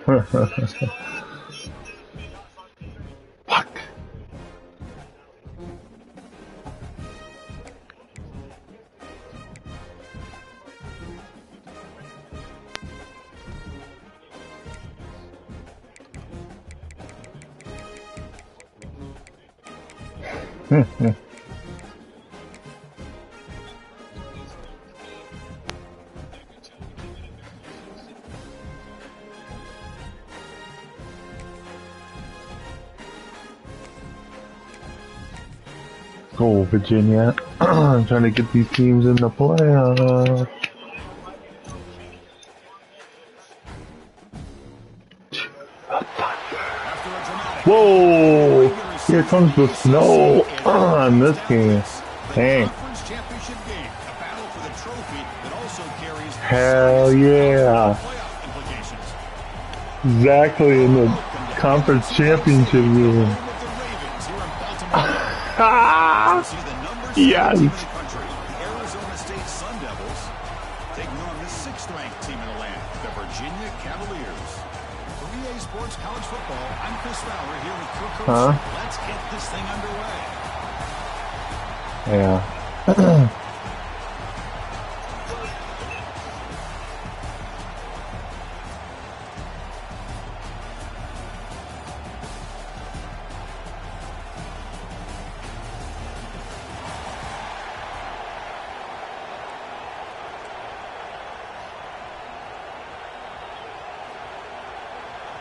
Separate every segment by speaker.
Speaker 1: Fuck. Go, Virginia. I'm trying to get these teams in the playoffs. Whoa! Here comes the snow on this game. Dang. Hell yeah. Exactly in the conference championship game. Yes.
Speaker 2: Arizona State Sun Devils taking on the 6th-ranked team in the land, the Virginia Cavaliers. For EA Sports College Football, I'm Chris Fowler here with Kirk Herbstreit. Let's get this thing underway.
Speaker 1: Yeah.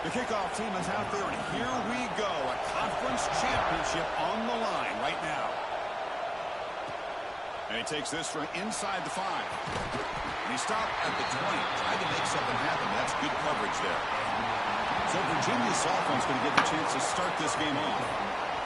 Speaker 2: The kickoff team is out there, and here we go. A conference championship on the line right now. And he takes this from inside the 5. And he stopped at the 20, tried to make something happen. That's good coverage there. So Virginia's offense going to get the chance to start this game off.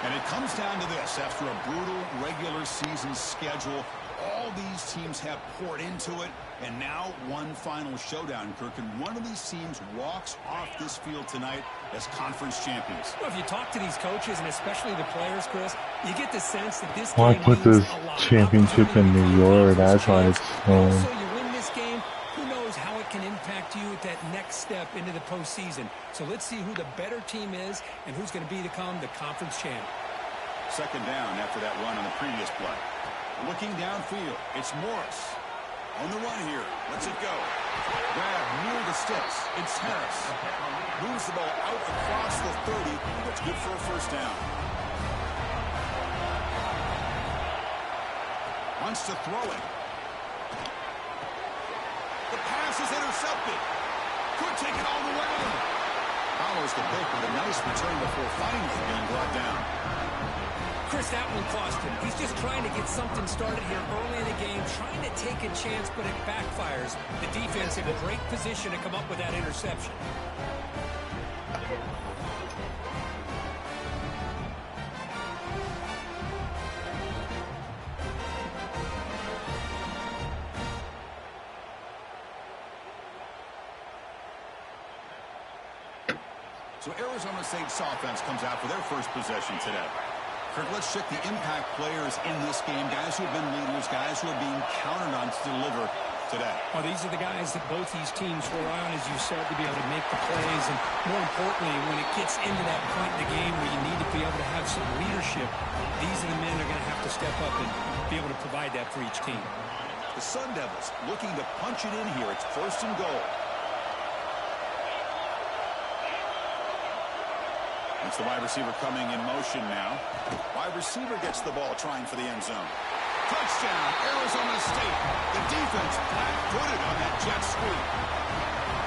Speaker 2: And it comes down to this. After a brutal regular season schedule, all these teams have poured into it, and now one final showdown, Kirk, and one of these teams walks off this field tonight as conference champions.
Speaker 3: Well, if you talk to these coaches, and especially the players, Chris, you get the sense that this
Speaker 1: Why
Speaker 3: game
Speaker 1: put this championship in New York? That's why it's home.
Speaker 3: So you win this game, who knows how it can impact you at that next step into the postseason. So let's see who the better team is and who's going to become the conference champ.
Speaker 2: Second down after that run on the previous play. Looking downfield, it's Morris. On the run here, lets it go. Grab near the sticks, it's Harris. Moves the ball out across the 30. That's good for a first down. Wants to throw it. The pass is intercepted. Could take it all the way. Follows the pick with a nice return before finally being brought down.
Speaker 3: Chris, that one cost him. He's just trying to get something started here early in the game, trying to take a chance, but it backfires. The defense in a great position to come up with that interception.
Speaker 2: So Arizona State's offense comes out for their first possession today. Kirk, let's check the impact players in this game, guys who have been leaders, guys who are being counted on to deliver today.
Speaker 3: Well, these are the guys that both these teams rely on, as you said, to be able to make the plays. And more importantly, when it gets into that point in the game where you need to be able to have some leadership, these are the men that are going to have to step up and be able to provide that for each team.
Speaker 2: The Sun Devils looking to punch it in here. It's 1st and goal. It's the wide receiver coming in motion now. Wide receiver gets the ball, trying for the end zone. Touchdown, Arizona State. The defense flat-footed on that jet sweep.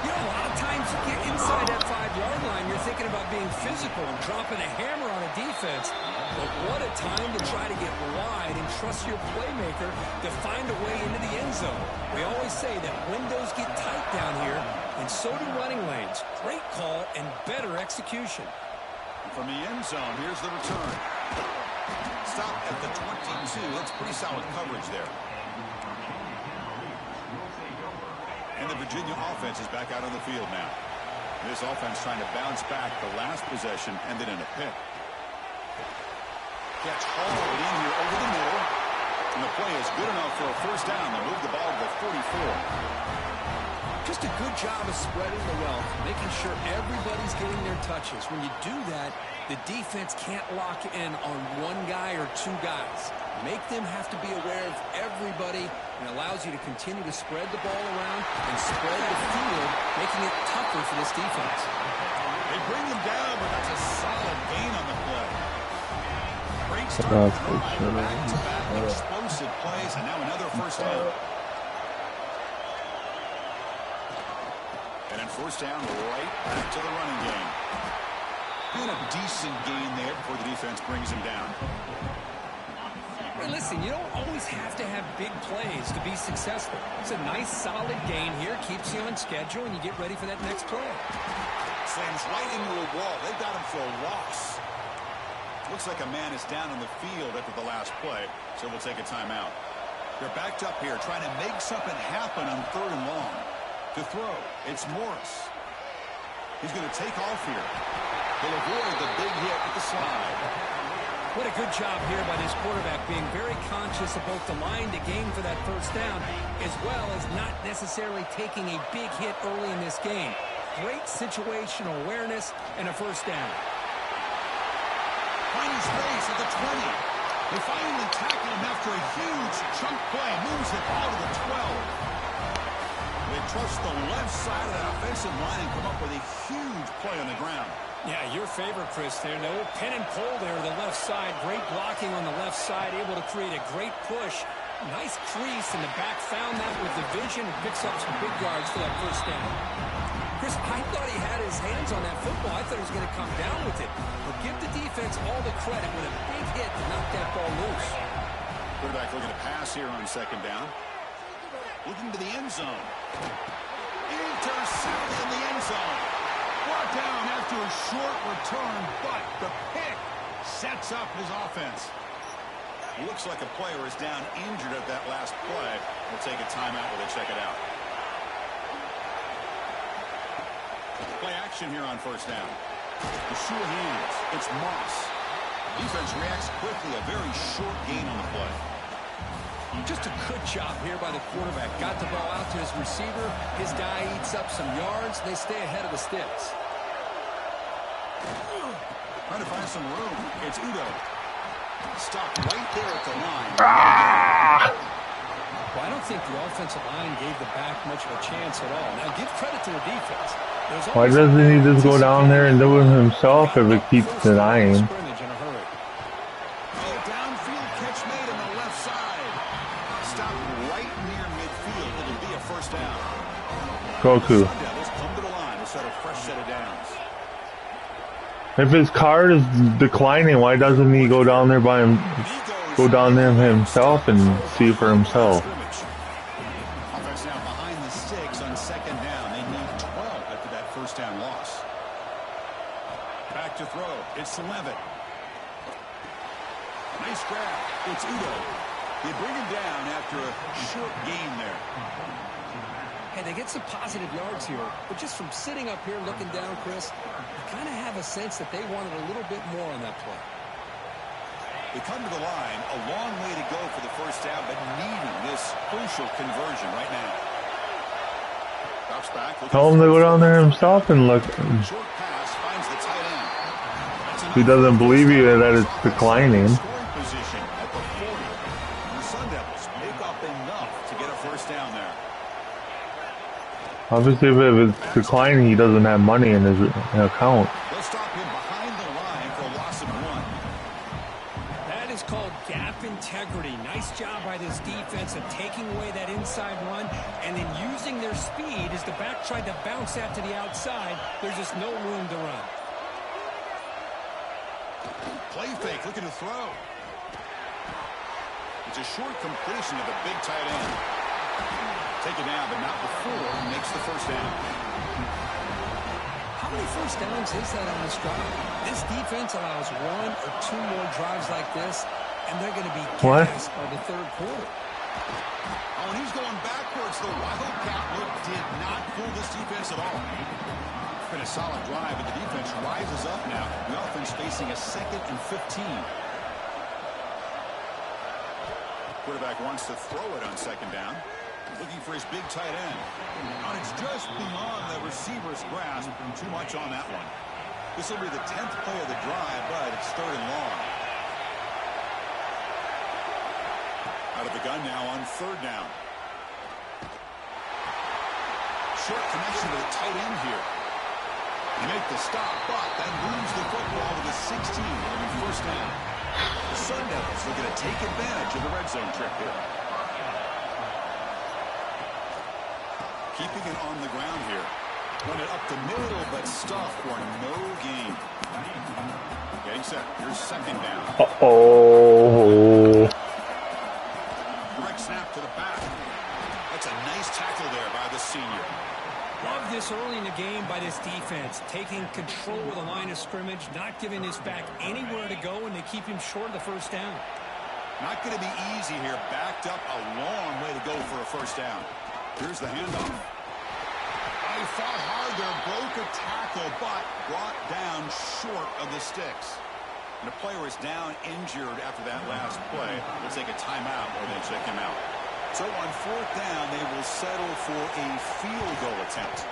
Speaker 3: You know, a lot of times you get inside that 5-yard line, you're thinking about being physical and dropping a hammer on a defense. But what a time to try to get wide and trust your playmaker to find a way into the end zone. We always say that windows get tight down here, and so do running lanes. Great call and better execution.
Speaker 2: From the end zone, here's the return. Stop at the 22. That's pretty solid coverage there. And the Virginia offense is back out on the field now. This offense trying to bounce back. The last possession ended in a pick. Catch hauled in here over the middle. And the play is good enough for a first down. They move the ball to the 44.
Speaker 3: Just a good job of spreading the wealth, making sure everybody's getting their touches. When you do that, the defense can't lock in on one guy or two guys. Make them have to be aware of everybody, and allows you to continue to spread the ball around and spread the field, making it tougher for this defense.
Speaker 2: They bring him down, but that's a solid gain on the play. Great start. Back-to-back explosive plays, and now another first down. And then first down, right back to the running game. And a decent gain there before the defense brings him down.
Speaker 3: Hey, listen, you don't always have to have big plays to be successful. It's a nice, solid gain here. Keeps you on schedule, and you get ready for that next play.
Speaker 2: Slams right into a wall. They've got him for a loss. Looks like a man is down on the field after the last play, so we'll take a timeout. They're backed up here, trying to make something happen on 3rd and long. To throw, it's Morris. He's going to take off here. He'll avoid the big hit with the slide.
Speaker 3: What a good job here by this quarterback, being very conscious of both the line to gain for that first down, as well as not necessarily taking a big hit early in this game. Great situational awareness and a first down.
Speaker 2: Finds space at the 20. They finally tackle him after a huge chunk play. Moves it out of the 12. They trust the left side of that offensive line and come up with a huge play on the ground.
Speaker 3: Yeah, your favorite, Chris, there. No pin and pull there, the left side. Great blocking on the left side, able to create a great push. Nice crease, and the back found that with the vision and picks up some big yards for that first down. Chris, I thought he had his hands on that football. I thought he was going to come down with it. But give the defense all the credit with a big hit to knock that ball loose.
Speaker 2: Quarterback looking to pass here on 2nd down. Looking to the end zone. Intercepted in the end zone. Brought down after a short return, but the pick sets up his offense. Looks like a player is down injured at that last play. We'll take a timeout while they check it out. Play action here on first down. The sure hands. It's Moss. Defense reacts quickly. A very short gain on the play.
Speaker 3: Just a good job here by the quarterback. Got the ball out to his receiver. His guy eats up some yards. They stay ahead of the sticks.
Speaker 2: Trying to find some room. It's Udo. Stopped right there at the line.
Speaker 3: Well, I don't think the offensive line gave the back much of a chance at all. Now, give credit to the defense.
Speaker 1: Why doesn't he just go down there and do it himself if it keeps denying?
Speaker 2: Downfield catch made on the left side. Stopped right near midfield. It'll be a first down.
Speaker 1: Goku.
Speaker 2: Sun Devils come to the line to set a fresh set of downs.
Speaker 1: If his card is declining, why doesn't he go down there by him? Go down there himself and see for himself.
Speaker 2: Offense now behind the sticks on 2nd down. They need 12 after that first down loss. Back to throw. It's Levitt. Nice grab. It's Udo. They bring him down after a short gain there.
Speaker 3: Hey, they get some positive yards here, but just from sitting up here looking down, Chris, you kind of have a sense that they wanted a little bit more on that play.
Speaker 2: They come to the line, a long way to go for the first down, but needing this crucial conversion right now. Drops back.
Speaker 1: Tell him to go down there himself and look.
Speaker 2: Short pass finds the tight end.
Speaker 1: He doesn't believe you that it's declining.
Speaker 2: Scoring position at the 40. The Sun Devils make up enough to get a first down there.
Speaker 1: Obviously, if it's declining, he doesn't have money in his account.
Speaker 2: They'll stop him behind the line for a loss of 1.
Speaker 3: That is called gap integrity. Nice job by this defense of taking away that inside run and then using their speed as the back tried to bounce that to the outside. There's just no room to run.
Speaker 2: Play fake, looking to throw. It's a short completion of the big tight end. Taken down, but not before he makes the first down.
Speaker 3: How many first downs is that on this drive? This defense allows 1 or 2 more drives like this, and they're going to be gassed by the 3rd quarter.
Speaker 2: Oh, and he's going backwards. The Wildcat look did not fool this defense at all. It's been a solid drive, but the defense rises up now. The offense facing a 2nd and 15. Quarterback wants to throw it on 2nd down. looking for his big tight end. And it's just beyond the receiver's grasp. Too much on that one. This will be the 10th play of the drive, but it's 3rd and long. Out of the gun now on 3rd down. Short connection to the tight end here. They make the stop, but then lose the football to the 16 on the 1st down. The Sun Devils looking to take advantage of the red zone trick here. Keeping it on the ground here. Run it up the middle, but stuffed for no gain. Getting set. Here's 2nd down.
Speaker 1: Uh-oh.
Speaker 2: Direct snap to the back. That's a nice tackle there by the senior.
Speaker 3: Love this early in the game by this defense, taking control of the line of scrimmage, not giving this back anywhere to go, and they keep him short of the 1st down.
Speaker 2: Not going to be easy here. Backed up a long way to go for a 1st down. Here's the handoff. He fought hard there, broke a tackle, but brought down short of the sticks. And the player is down injured after that last play. We'll take a timeout or they check him out. So on 4th down, they will settle for a field goal attempt.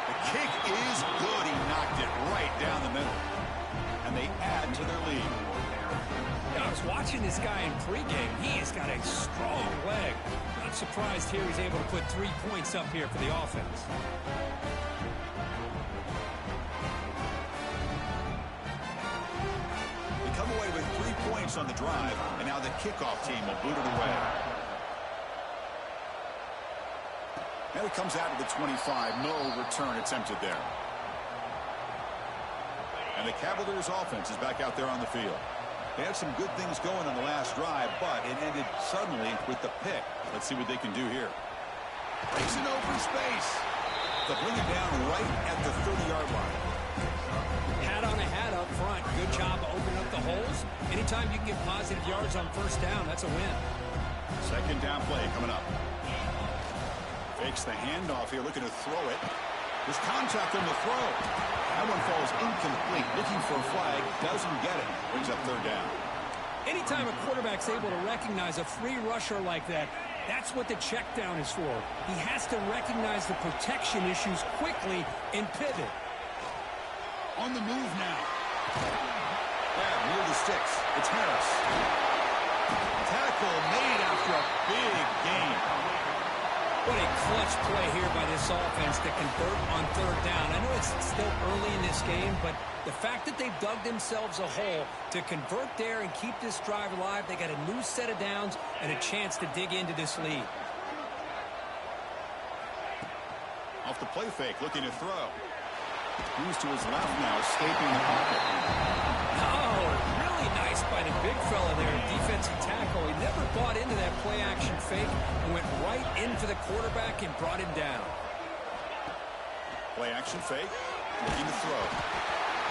Speaker 2: The kick is good. He knocked it right down the middle. And they add to their lead.
Speaker 3: Yeah, I was watching this guy in pregame. He has got a strong leg. Not surprised here he's able to put 3 points up here for the offense.
Speaker 2: They come away with 3 points on the drive, and now the kickoff team will boot it away. Now it comes out of the 25. No return attempted there. And the Cavaliers offense is back out there on the field. They had some good things going on the last drive, but it ended suddenly with the pick. Let's see what they can do here. Breaks an open space. They'll bring it down right at the 30-yard line.
Speaker 3: Hat on a hat up front. Good job opening up the holes. Anytime you can get positive yards on 1st down, that's a win.
Speaker 2: 2nd down play coming up. Fakes the handoff here, looking to throw it. There's contact on the throw. That one falls incomplete. Looking for a flag, doesn't get it. Brings up 3rd down.
Speaker 3: Anytime a quarterback's able to recognize a free rusher like that, that's what the check down is for. He has to recognize the protection issues quickly and pivot.
Speaker 2: On the move now. Grab near the sticks. It's Harris. Tackle made after a big gain.
Speaker 3: What a clutch play here by this offense to convert on 3rd down. I know it's still early in this game, but the fact that they've dug themselves a hole to convert there and keep this drive alive, they got a new set of downs and a chance to dig into this lead.
Speaker 2: Off the play fake, looking to throw. Moves to his left now, escaping the pocket.
Speaker 3: Oh, really nice by the big fella there, defensive tackle. He never bought into that play-action fake and went right in for the quarterback and brought him down.
Speaker 2: Play-action fake, looking to throw.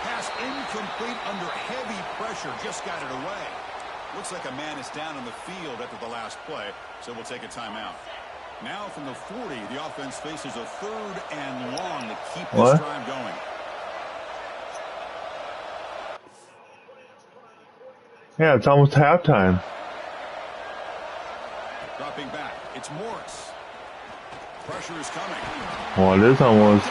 Speaker 2: Pass incomplete under heavy pressure, just got it away. Looks like a man is down on the field after the last play, so we'll take a timeout. Now from the 40, the offense faces a 3rd and long to keep this drive going.
Speaker 1: Yeah, it's almost halftime.
Speaker 2: Dropping back, it's Morris. Pressure is coming.
Speaker 1: Well, it is almost.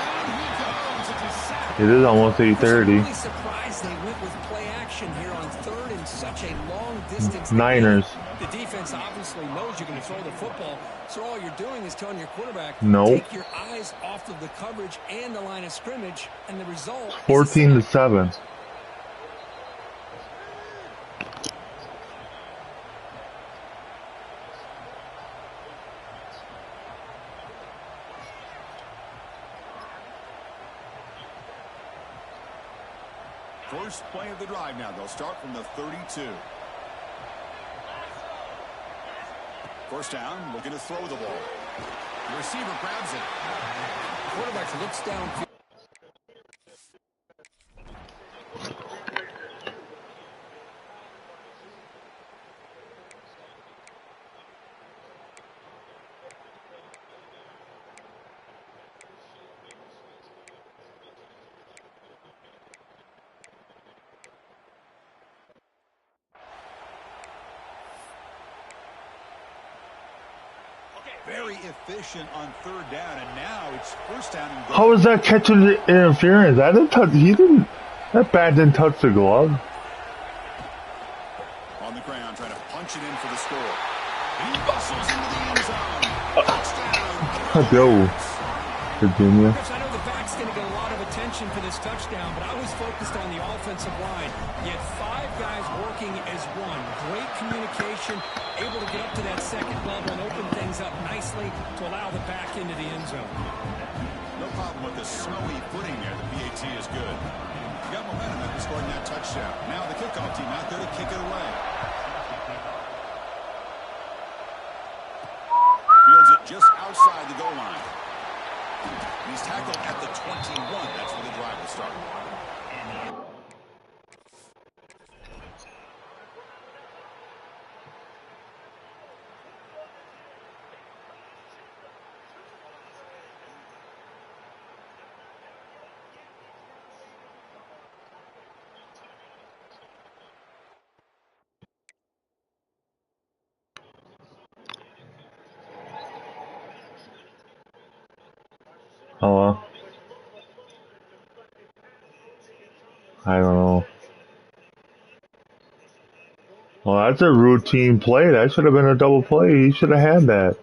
Speaker 1: It is almost 8:30.
Speaker 3: I'm really surprised they went with play action here on 3rd and such a long distance.
Speaker 1: Niners.
Speaker 3: The defense obviously knows you're going to throw the football, so all you're doing is telling your quarterback, take your eyes off of the coverage and the line of scrimmage, and the result
Speaker 1: 14-7.
Speaker 2: First play of the drive now. They'll start from the 32. 1st down, looking to throw the ball. The receiver grabs it.
Speaker 3: Quarterback looks downfield.
Speaker 2: Very efficient on third down, and now it's first down and goal.
Speaker 1: How was that catching the interference? I didn't touch. He didn't. That bat didn't touch the glove.
Speaker 2: On the ground, trying to punch it in for the score. He bustles into the end zone. Touchdown.
Speaker 1: Let's go, Virginia.
Speaker 3: Chris, I know the back's going to get a lot of attention for this touchdown, but I was focused on the offensive line. You had 5 guys working as one. Great communication, able to get up to that second level and open things up nicely to allow the back into the end zone.
Speaker 2: No problem with the snowy footing there. The PAT is good. You got momentum after scoring that touchdown. Now the kickoff team out there to kick it away. Fields it just outside the goal line. And he's tackled at the 21. That's where the drive will start.
Speaker 1: Oh, I don't know. Well, that's a routine play. That should have been a double play. He should have had that.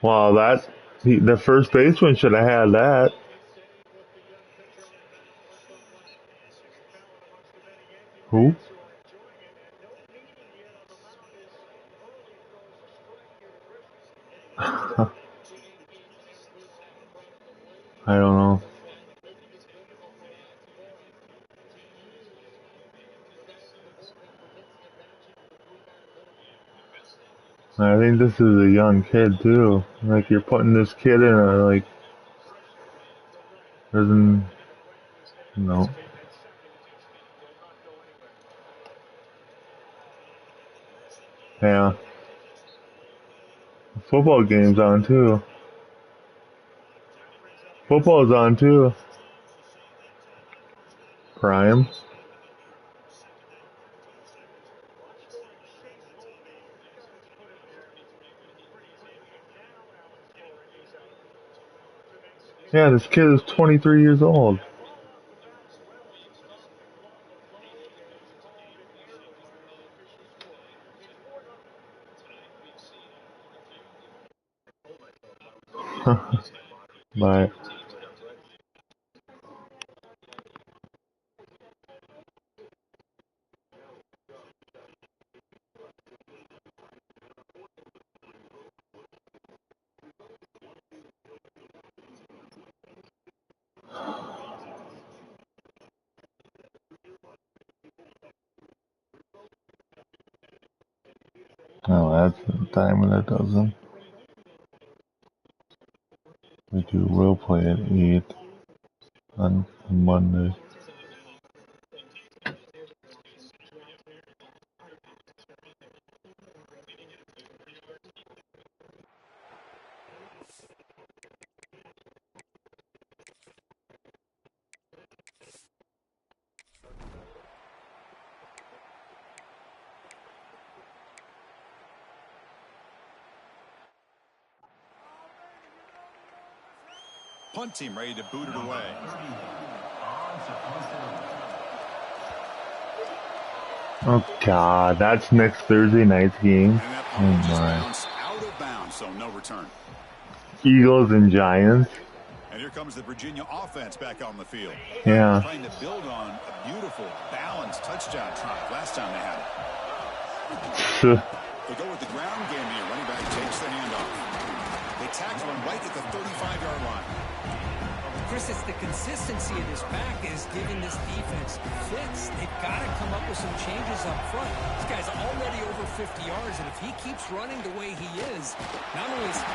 Speaker 1: Well, the first baseman should have had that. Who? I don't know. I think this is a young kid too. Like you're putting this kid in a like doesn't no. Yeah. Football game's on too. Football's on too. Prime. Yeah, this kid is 23 years old. But oh, that's the time when it doesn't. We'll play at 8 on Monday.
Speaker 2: Punt team ready to boot it away.
Speaker 1: Oh God, that's next Thursday night's game. Oh my.
Speaker 2: Out of bounds, so no return.
Speaker 1: Eagles and Giants.
Speaker 2: And here comes the Virginia offense back on the field.
Speaker 1: Yeah.
Speaker 2: Trying to build on a beautiful, balanced touchdown drive last time they had it. They go with the ground game here. Running back takes the handoff. They tackle him right at the 35-yard line.
Speaker 3: Chris, it's the consistency of this back is giving this defense fits. They've got to come up with some changes up front. This guy's already over 50 yards, and if he keeps running the way he is, not only is he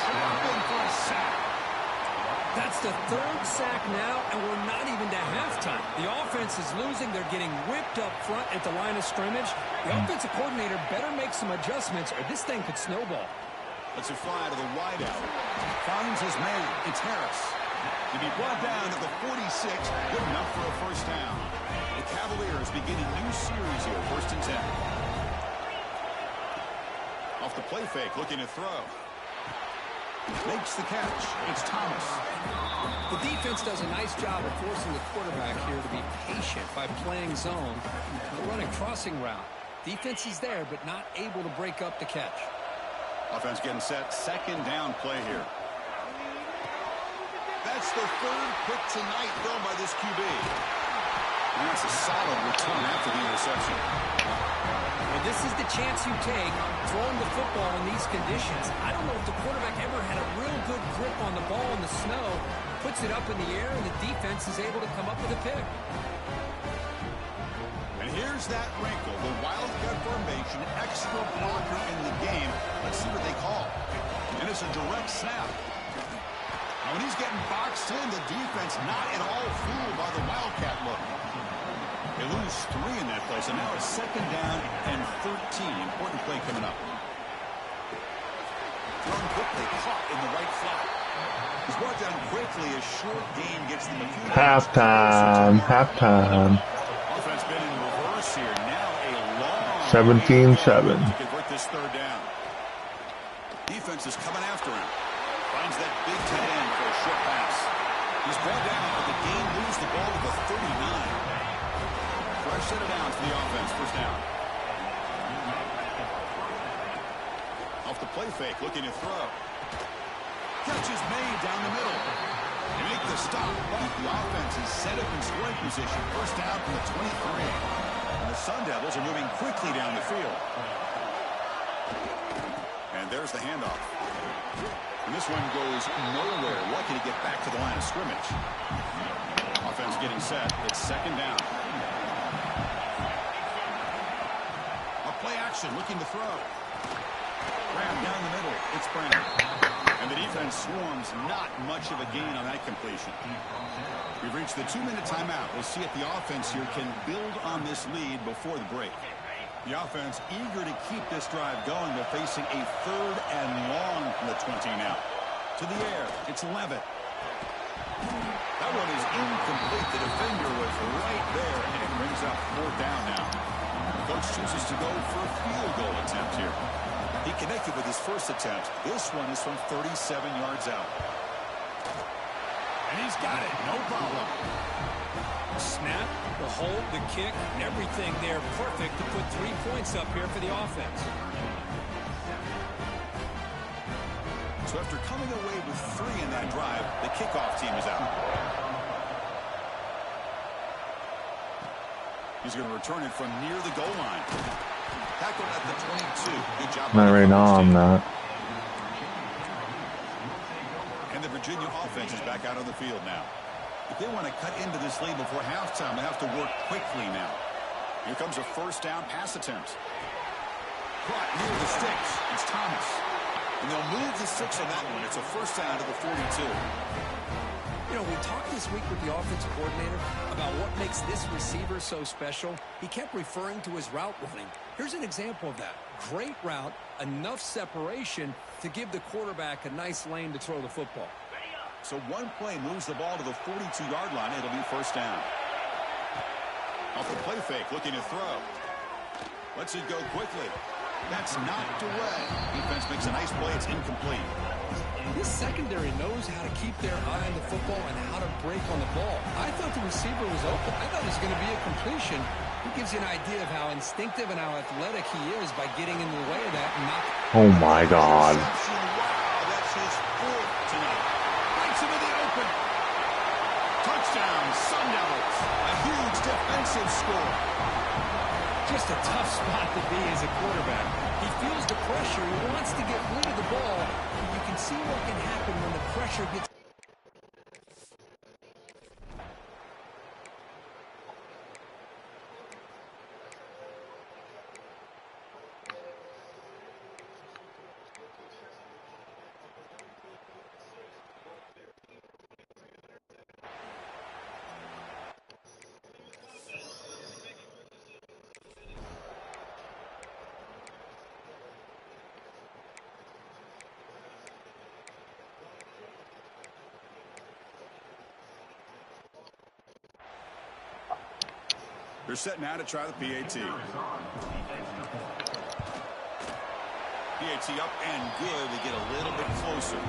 Speaker 3: traveling for a sack. That's the 3rd sack now, and we're not even to halftime. The offense is losing. They're getting whipped up front at the line of scrimmage. The offensive coordinator better make some adjustments, or this thing could snowball.
Speaker 2: Let's fly to the wideout. Finds his man. It's Harris. To be brought down to the 46, good enough for a first down. The Cavaliers Lions begin a new series here, 1st and 10. Off the play fake, looking to throw. Makes the catch. It's Thomas.
Speaker 3: The defense does a nice job of forcing the quarterback here to be patient by playing zone. They're running crossing route. Defense is there, but not able to break up the catch.
Speaker 2: Offense getting set. 2nd down play here. That's the 3rd pick tonight thrown by this QB. And that's a solid return after the interception.
Speaker 3: Well, this is the chance you take throwing the football in these conditions. I don't know if the quarterback ever had a real good grip on the ball in the snow, puts it up in the air, and the defense is able to come up with a pick.
Speaker 2: And here's that wrinkle, the wildcat formation, extra blocker in the game. Let's see what they call. And it's a direct snap. Now, when he's getting boxed in, the defense not at all fooled by the wildcat look. They lose 3 in that play, so now it's 2nd down and 13. Important play coming up. Thrown quickly, caught in the right flat. He's brought down quickly. A short gain gets them a few.
Speaker 1: Halftime.
Speaker 2: Offense been in reverse here. Now a long
Speaker 1: 17-7.
Speaker 2: to convert this 3rd down. Defense is coming after him. Finds that big tight end for a short pass. He's brought down, but the game moves the ball to the 39. Fresh set of downs for the offense. 1st down. Off the play fake, looking to throw. Catch is made down the middle. They make the stop, but the offense is set up in scoring position. 1st down from the 23. And the Sun Devils are moving quickly down the field. And there's the handoff. And this one goes nowhere. Lucky to get back to the line of scrimmage. Offense getting set. It's 2nd down. Play action, looking to throw. Grab down the middle. It's Brennan. And the defense swarms. Not much of a gain on that completion. We've reached the 2-minute timeout. We'll see if the offense here can build on this lead before the break. The offense eager to keep this drive going. They're facing a 3rd and long from the 20 now. To the air. It's Levitt. That one is incomplete. The defender was right there, and it brings up 4th down now. Coach chooses to go for a field goal attempt here. He connected with his first attempt. This one is from 37 yards out. And he's got it. No problem.
Speaker 3: Snap, the hold, the kick, everything there perfect to put 3 points up here for the offense.
Speaker 2: So after coming away with 3 in that drive, the kickoff team is out. He's going to return it from near the goal line. Tackled at the 22. Good job.
Speaker 1: Not right now, I'm not.
Speaker 2: And the Virginia offense is back out on the field now. If they want to cut into this lead before halftime, they have to work quickly now. Here comes a 1st down pass attempt. Caught near the sticks. It's Thomas. And they'll move the 6 on that one. It's a 1st down to the 42.
Speaker 3: You know, we talked this week with the offensive coordinator about what makes this receiver so special. He kept referring to his route running. Here's an example of that. Great route, enough separation to give the quarterback a nice lane to throw the football.
Speaker 2: So one play moves the ball to the 42-yard line. It'll be 1st down. Off the play fake, looking to throw. Lets it go quickly. That's knocked away. Defense makes a nice play. It's incomplete.
Speaker 3: This secondary knows how to keep their eye on the football and how to break on the ball. I thought the receiver was open. I thought it was going to be a completion. It gives you an idea of how instinctive and how athletic he is by getting in the way of that and not.
Speaker 1: Oh my God.
Speaker 2: Wow, that's his 4th tonight. Bites him in the open. Touchdown, Sun Devils. A huge defensive score.
Speaker 3: Just a tough spot to be as a quarterback. He feels the pressure. He wants to get rid of the ball. You can see what can happen when the pressure gets.
Speaker 2: They're set now to try the PAT. PAT up and good. They get a little bit closer.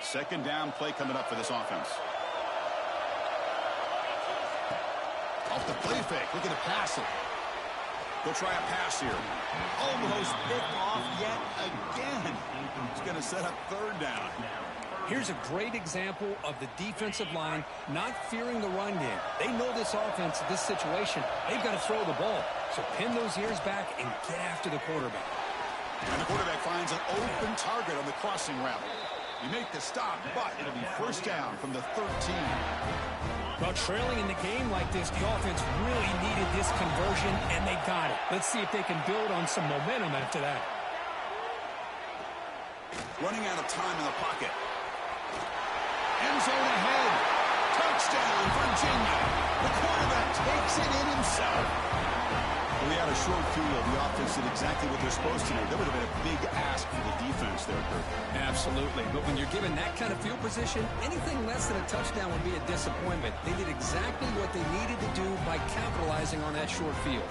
Speaker 2: Second down play coming up for this offense. Off the play fake, looking to pass it. They'll try a pass here. Almost picked off yet again. It's going to set up third down.
Speaker 3: Here's a great example of the defensive line not fearing the run game. They know this offense, this situation, they've got to throw the ball. So pin those ears back and get after the quarterback.
Speaker 2: And the quarterback finds an open target on the crossing route. You make the stop, but it'll be first down from the 13.
Speaker 3: Well, trailing in the game like this, the offense really needed this conversion, and they got it. Let's see if they can build on some momentum after that.
Speaker 2: Running out of time in the pocket. End zone ahead. Touchdown, Virginia. The quarterback takes it in himself. We had a short field. The offense did exactly what they're supposed to do. That would have been a big ask for the defense there, Kurt.
Speaker 3: Absolutely. But when you're given that kind of field position, anything less than a touchdown would be a disappointment. They did exactly what they needed to do by capitalizing on that short field.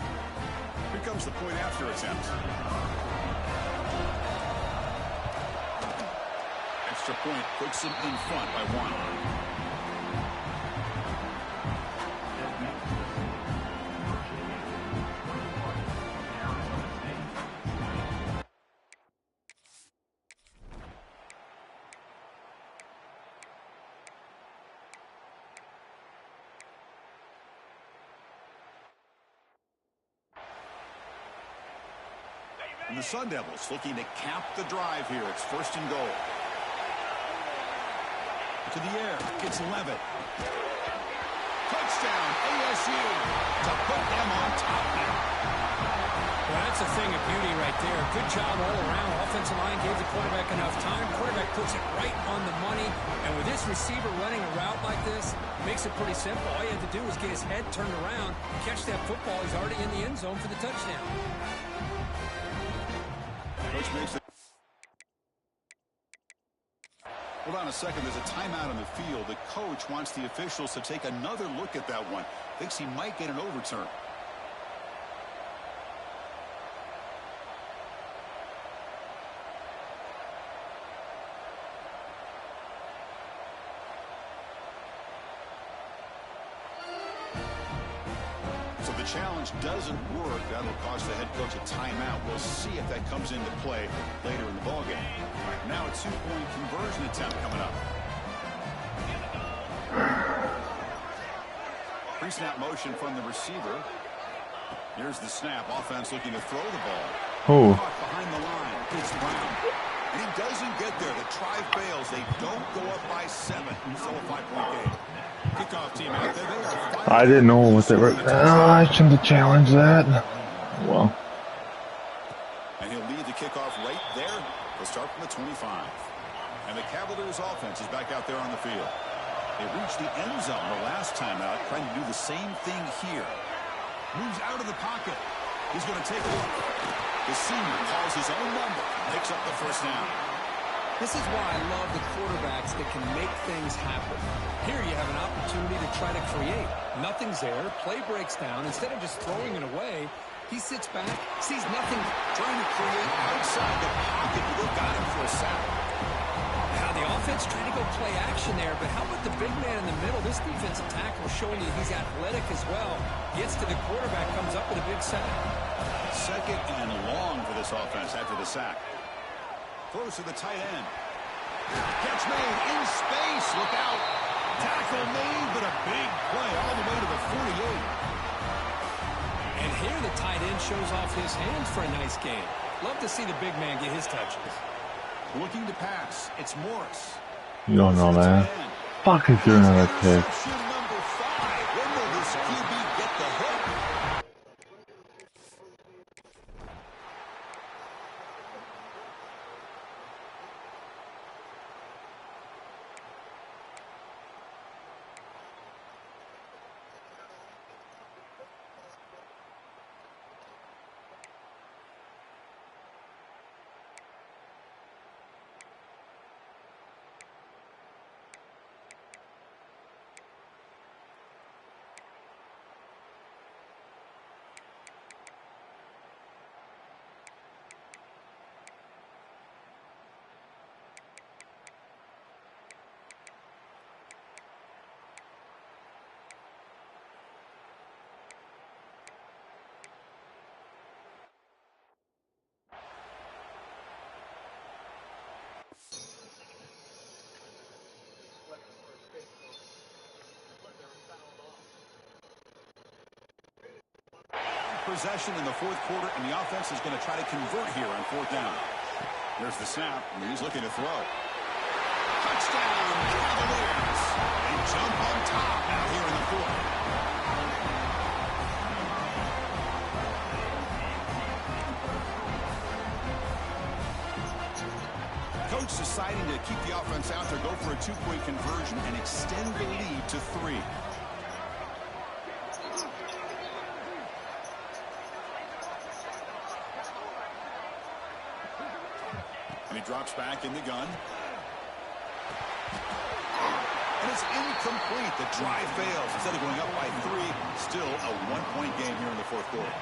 Speaker 2: Here comes the point after attempt. Extra point puts them in front by 1. And the Sun Devils looking to cap the drive here. It's first and goal. To the air. It's Levitt. Touchdown, ASU, to put them on top now.
Speaker 3: Well, that's a thing of beauty right there. Good job all around. Offensive line gave the quarterback enough time. Quarterback puts it right on the money. And with this receiver running a route like this, makes it pretty simple. All you have to do is get his head turned around, catch that football. He's already in the end zone for the touchdown.
Speaker 2: Coach makes it. Hold on a second. There's a timeout on the field. The coach wants the officials to take another look at that one. Thinks he might get an overturn. So the challenge doesn't work. That'll cost the head coach a timeout. We'll see if that comes into play later in the ballgame. Now a two-point conversion attempt coming up. Pre-snap motion from the receiver. Here's the snap. Offense looking to throw the ball.
Speaker 1: Oh.
Speaker 2: Behind the line. It's Brown. And he doesn't get there. The try fails. They don't go up by 7. So a 5-point game. Kickoff team out there. They are
Speaker 1: I didn't know what they were. I shouldn't have challenged that. Well.
Speaker 2: And he'll lead the kickoff right there. They'll start from the 25. And the Cavaliers offense is back out there on the field. They reached the end zone the last time out, trying to do the same thing here. Moves out of the pocket. He's going to take a look. The senior calls his own number, picks up the first down.
Speaker 3: This is why I love the quarterbacks that can make things happen. Here you have an opportunity to try to create. Nothing's there. Play breaks down. Instead of just throwing it away, he sits back, sees nothing.
Speaker 2: Trying to create outside the pocket. Look at him for a sack.
Speaker 3: Now the offense trying to go play action there, but how about the big man in the middle? This defensive tackle showing you he's athletic as well. Gets to the quarterback, comes up with a big sack.
Speaker 2: Second and long for this offense after the sack. Close to the tight end. Catch made in space. Look out. Tackle made, but a big play all the way to the 48.
Speaker 3: And here the tight end shows off his hands for a nice game. Love to see the big man get his touches.
Speaker 2: Looking to pass. It's Morris.
Speaker 1: You don't know that. Fuck if you're another pick.
Speaker 2: Number 5. When will this QB get the hook? 2 possession in the fourth quarter, and the offense is going to try to convert here on fourth down. There's the snap, and he's looking to throw. Touchdown, Cavaliers. They jump on top now here in the fourth. Coach deciding to keep the offense out there, go for a two-point conversion, and extend the lead to 3. And he drops back in the gun. And it's incomplete. The drive fails. Instead of going up by 3, still a one-point game here in the fourth quarter.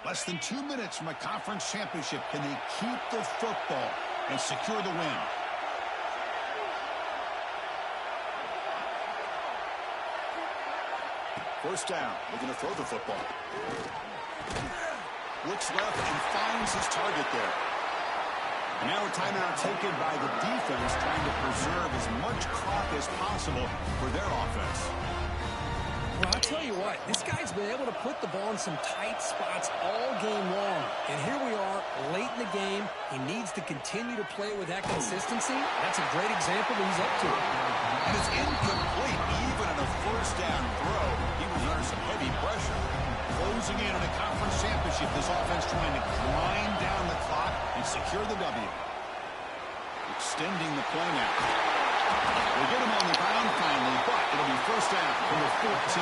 Speaker 2: Less than 2 minutes from a conference championship. Can they keep the football and secure the win? First down. Looking to throw the football. Looks left and finds his target there. And now a timeout taken by the defense, trying to preserve as much clock as possible for their offense.
Speaker 3: Well, I'll tell you what, this guy's been able to put the ball in some tight spots all game long. And here we are, late in the game. He needs to continue to play with that consistency. That's a great example that he's up to.
Speaker 2: And it's incomplete. Even in a first down throw, he was under some heavy pressure. Closing in on a conference championship, this offense trying to grind down the clock and secure the W. Extending the play now. They get him on the ground finally, but it'll be first down from the 14.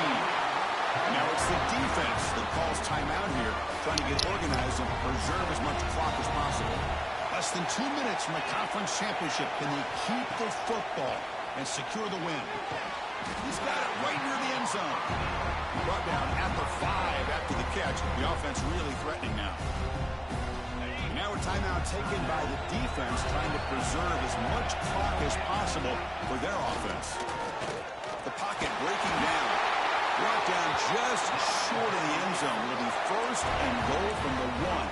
Speaker 2: Now it's the defense that calls timeout here, trying to get organized and preserve as much clock as possible. Less than 2 minutes from a conference championship. Can they keep the football and secure the win? He's got it right near the end zone. Brought down at the 5 after the catch. The offense really threatening now. Now a timeout taken by the defense, trying to preserve as much clock as possible for their offense. The pocket breaking down. Brought down just short of the end zone. It'll be first and goal from the 1.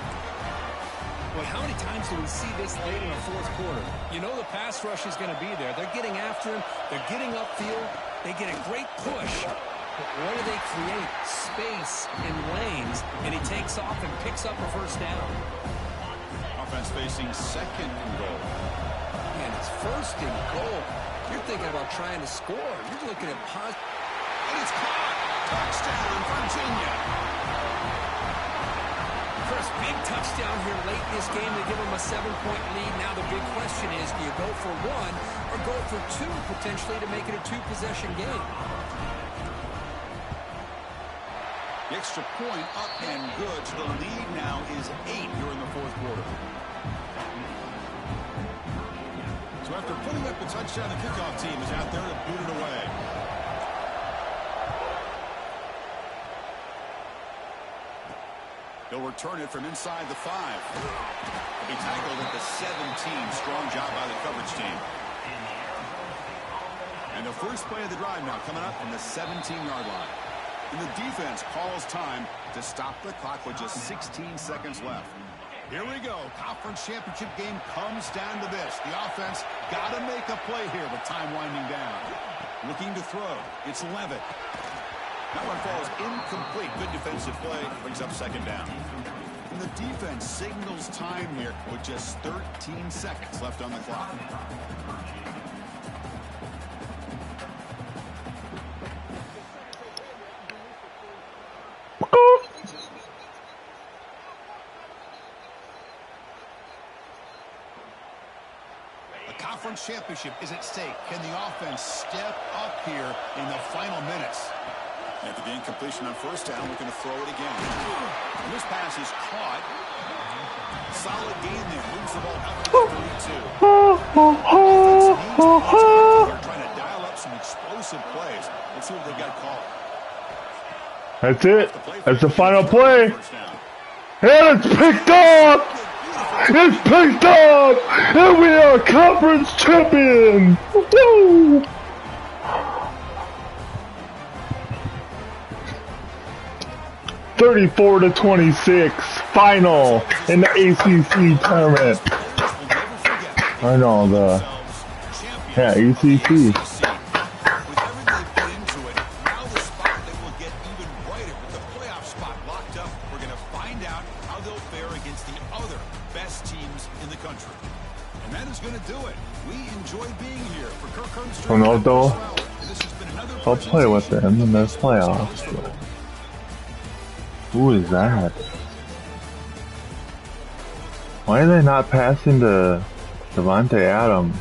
Speaker 3: Well, how many times do we see this late in the fourth quarter? You know the pass rush is going to be there. They're getting after him. They're getting upfield. They get a great push. But what do they create? Space and lanes. And he takes off and picks up a first down.
Speaker 2: Offense facing second and goal.
Speaker 3: And it's first and goal. You're thinking about trying to score. You're looking at positive.
Speaker 2: And it's caught. Touchdown, Virginia.
Speaker 3: First big touchdown here late in this game to give them a 7-point lead. Now the big question is, do you go for 1 or go for 2 potentially to make it a 2-possession game?
Speaker 2: The extra point up and good. So the lead now is 8 here in the fourth quarter. So after putting up the touchdown, the kickoff team is out there to boot it away. He'll return it from inside the 5. He tackled at the 17. Strong job by the coverage team. And the first play of the drive now coming up from the 17-yard line. And the defense calls time to stop the clock with just 16 seconds left. Here we go. Conference championship game comes down to this. The offense got to make a play here with time winding down. Looking to throw. It's Levitt. That one falls incomplete. Good defensive play. Brings up second down. And the defense signals time here with just 13 seconds left on the clock. Conference championship is at stake. Can the offense step up here in the final minutes? After the incompletion on first down, looking to throw it again. And this pass is caught. Solid gain there. Moves the ball out to the 32. They're trying to dial up some explosive defensive plays. Let's see what they got called.
Speaker 1: That's it. That's the final play. And it's picked up. It's picked up. And we are conference champions. Woo! 34-26, final in the ACC tournament. I know ACC.
Speaker 2: With everything they put into it, now the spotlight will get even brighter. With the playoff spot locked up, we're going to find out how they'll fare against the other best teams in the country. And that is going to do it. We enjoy being here for Kirk Herbstreit.
Speaker 1: Ronaldo, I'll play with them in the playoffs. Who is that? Why are they not passing to Devontae Adams?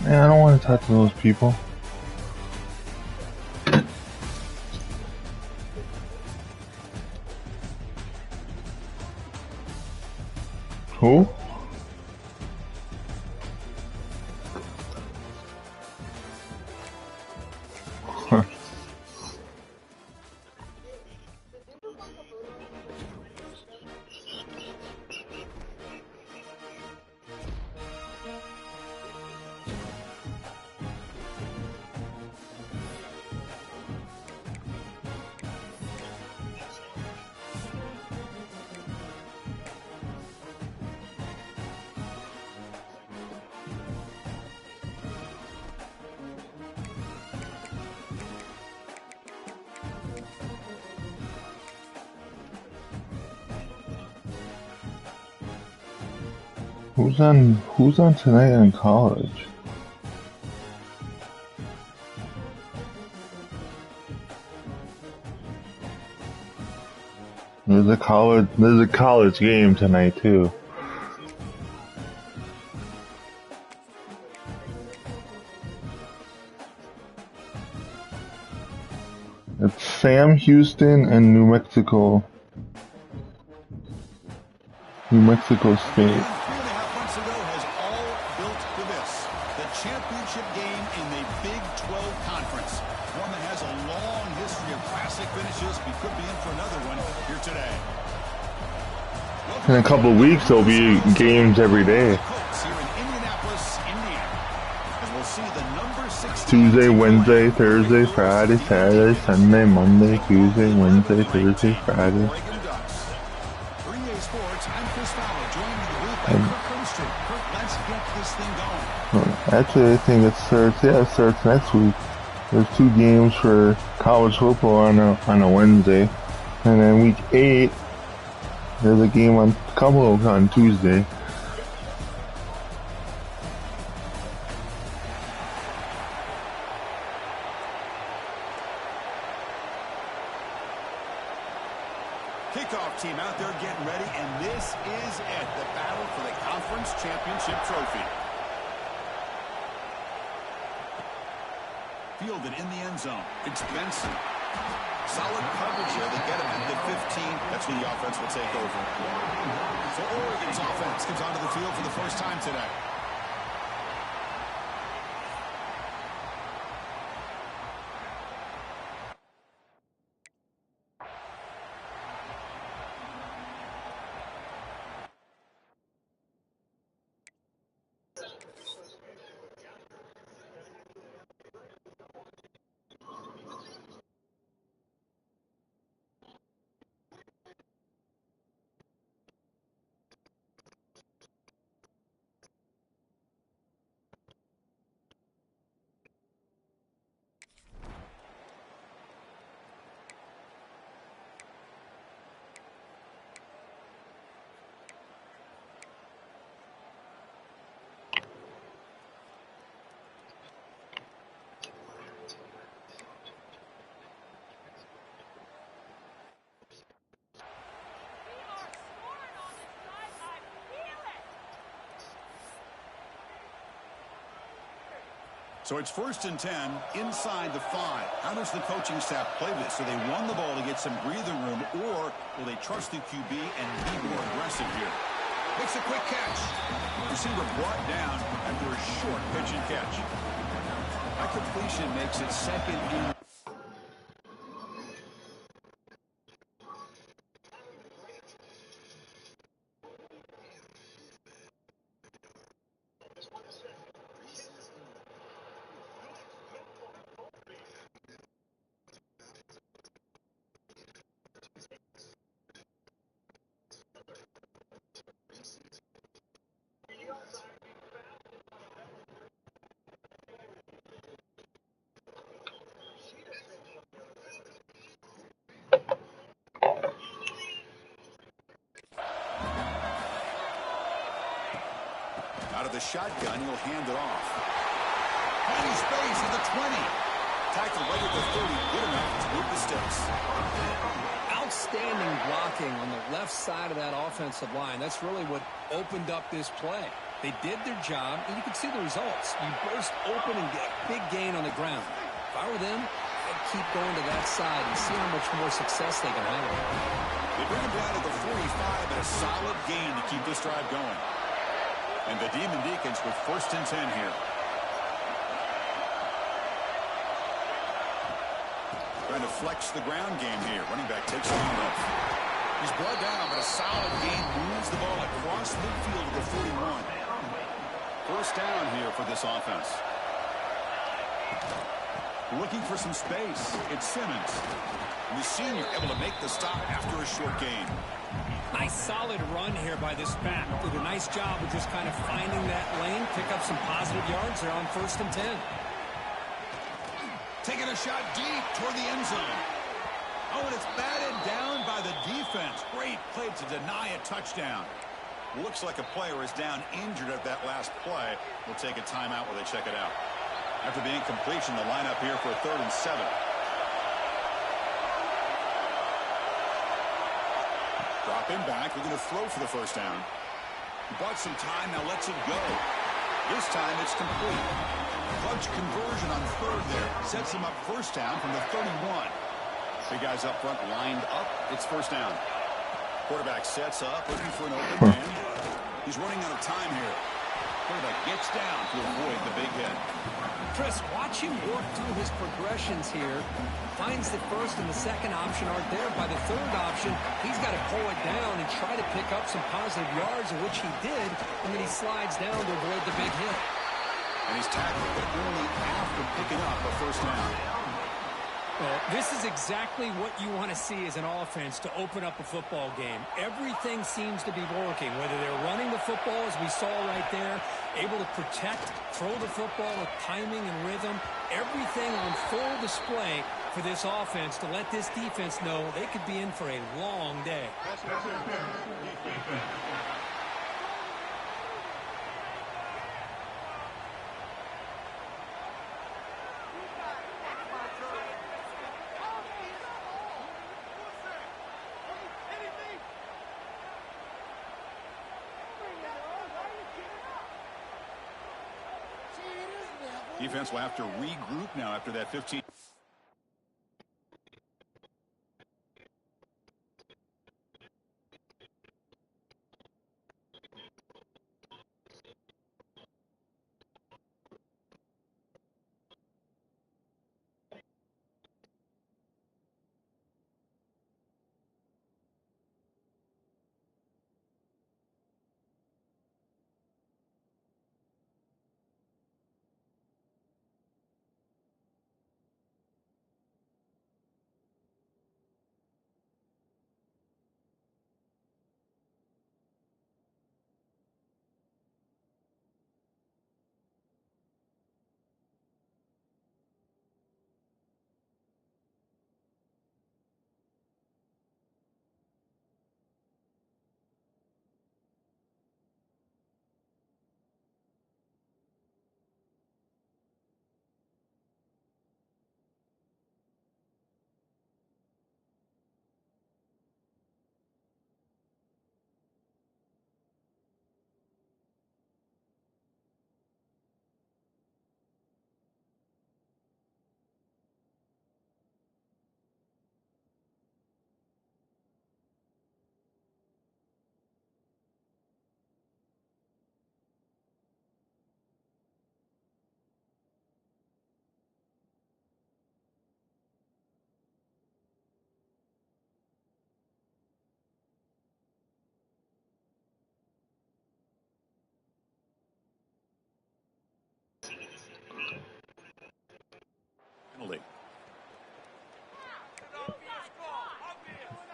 Speaker 1: Man, I don't want to talk to those people. Who? Who's on tonight in college? There's a college game tonight too. It's Sam Houston and New Mexico State.
Speaker 2: 3.5 months ago has all built to this. The championship game in the Big 12 Conference. One that has a long history of classic finishes. We could be in for another one here today.
Speaker 1: In a couple of weeks, there'll be games every day.
Speaker 2: Here in Indianapolis, Indiana. And we'll see the number 16
Speaker 1: Tuesday, Wednesday, Thursday, Friday, Saturday, Sunday, Monday, Tuesday, Wednesday, Thursday, Friday. Actually, I think it starts next week. There's 2 games for college football on a Wednesday, and then week 8 there's a game on Tuesday.
Speaker 2: Kickoff team out there getting ready, and this is it, the battle for the conference championship trophy. Fielded in the end zone. It's Benson. Solid coverage here. They get him at the 15. That's when the offense will take over. So Oregon's offense comes onto the field for the first time today. So it's 1st and 10 inside the 5. How does the coaching staff play this? Do they run the ball to get some breathing room, or will they trust the QB and be more aggressive here? Makes a quick catch. Receiver brought down after a short pitch and catch. That completion makes it 2nd and out of the shotgun, he'll hand it off. Finding space at the 20. Tackled right at the 30. Good enough to move the sticks.
Speaker 3: Outstanding blocking on the left side of that offensive line. That's really what opened up this play. They did their job, and you can see the results. You burst open and get a big gain on the ground. If I were them, I'd keep going to that side and see how much more success they can have.
Speaker 2: They bring him down to the 45 and a solid gain to keep this drive going. And the Demon Deacons with 1st and 10 here. Trying to flex the ground game here. Running back takes the handoff. He's brought down, but a solid gain moves the ball across midfield to the 41. 1st down here for this offense. Looking for some space. It's Simmons. And the senior able to make the stop after a short gain.
Speaker 3: Nice solid run here by this back. Did a nice job of just kind of finding that lane, pick up some positive yards there on 1st and 10.
Speaker 2: Taking a shot deep toward the end zone. Oh, and it's batted down by the defense. Great play to deny a touchdown. Looks like a player is down injured at that last play. We'll take a timeout while they check it out. After the incompletion, the lineup here for a 3rd and 7. Drop him back. We're going to throw for the 1st down. He bought some time, now lets it go. This time it's complete. Clutch conversion on 3rd there. Sets him up 1st down from the 31. Big guys up front lined up. It's 1st down. Quarterback sets up, looking for an open man. He's running out of time here. Quarterback gets down to avoid the big hit.
Speaker 3: Chris, watch him work through his progressions here. Finds the 1st and the 2nd option aren't there. By the 3rd option, he's got to pull it down and try to pick up some positive yards, of which he did, and then he slides down to avoid the big hit.
Speaker 2: And he's tackled, but only after picking up a 1st down.
Speaker 3: Well, this is exactly what you want to see as an offense to open up a football game. Everything seems to be working, whether they're running the football, as we saw right there, able to protect, throw the football with timing and rhythm, everything on full display for this offense to let this defense know they could be in for a long day.
Speaker 2: Defense will have to regroup now after that 15.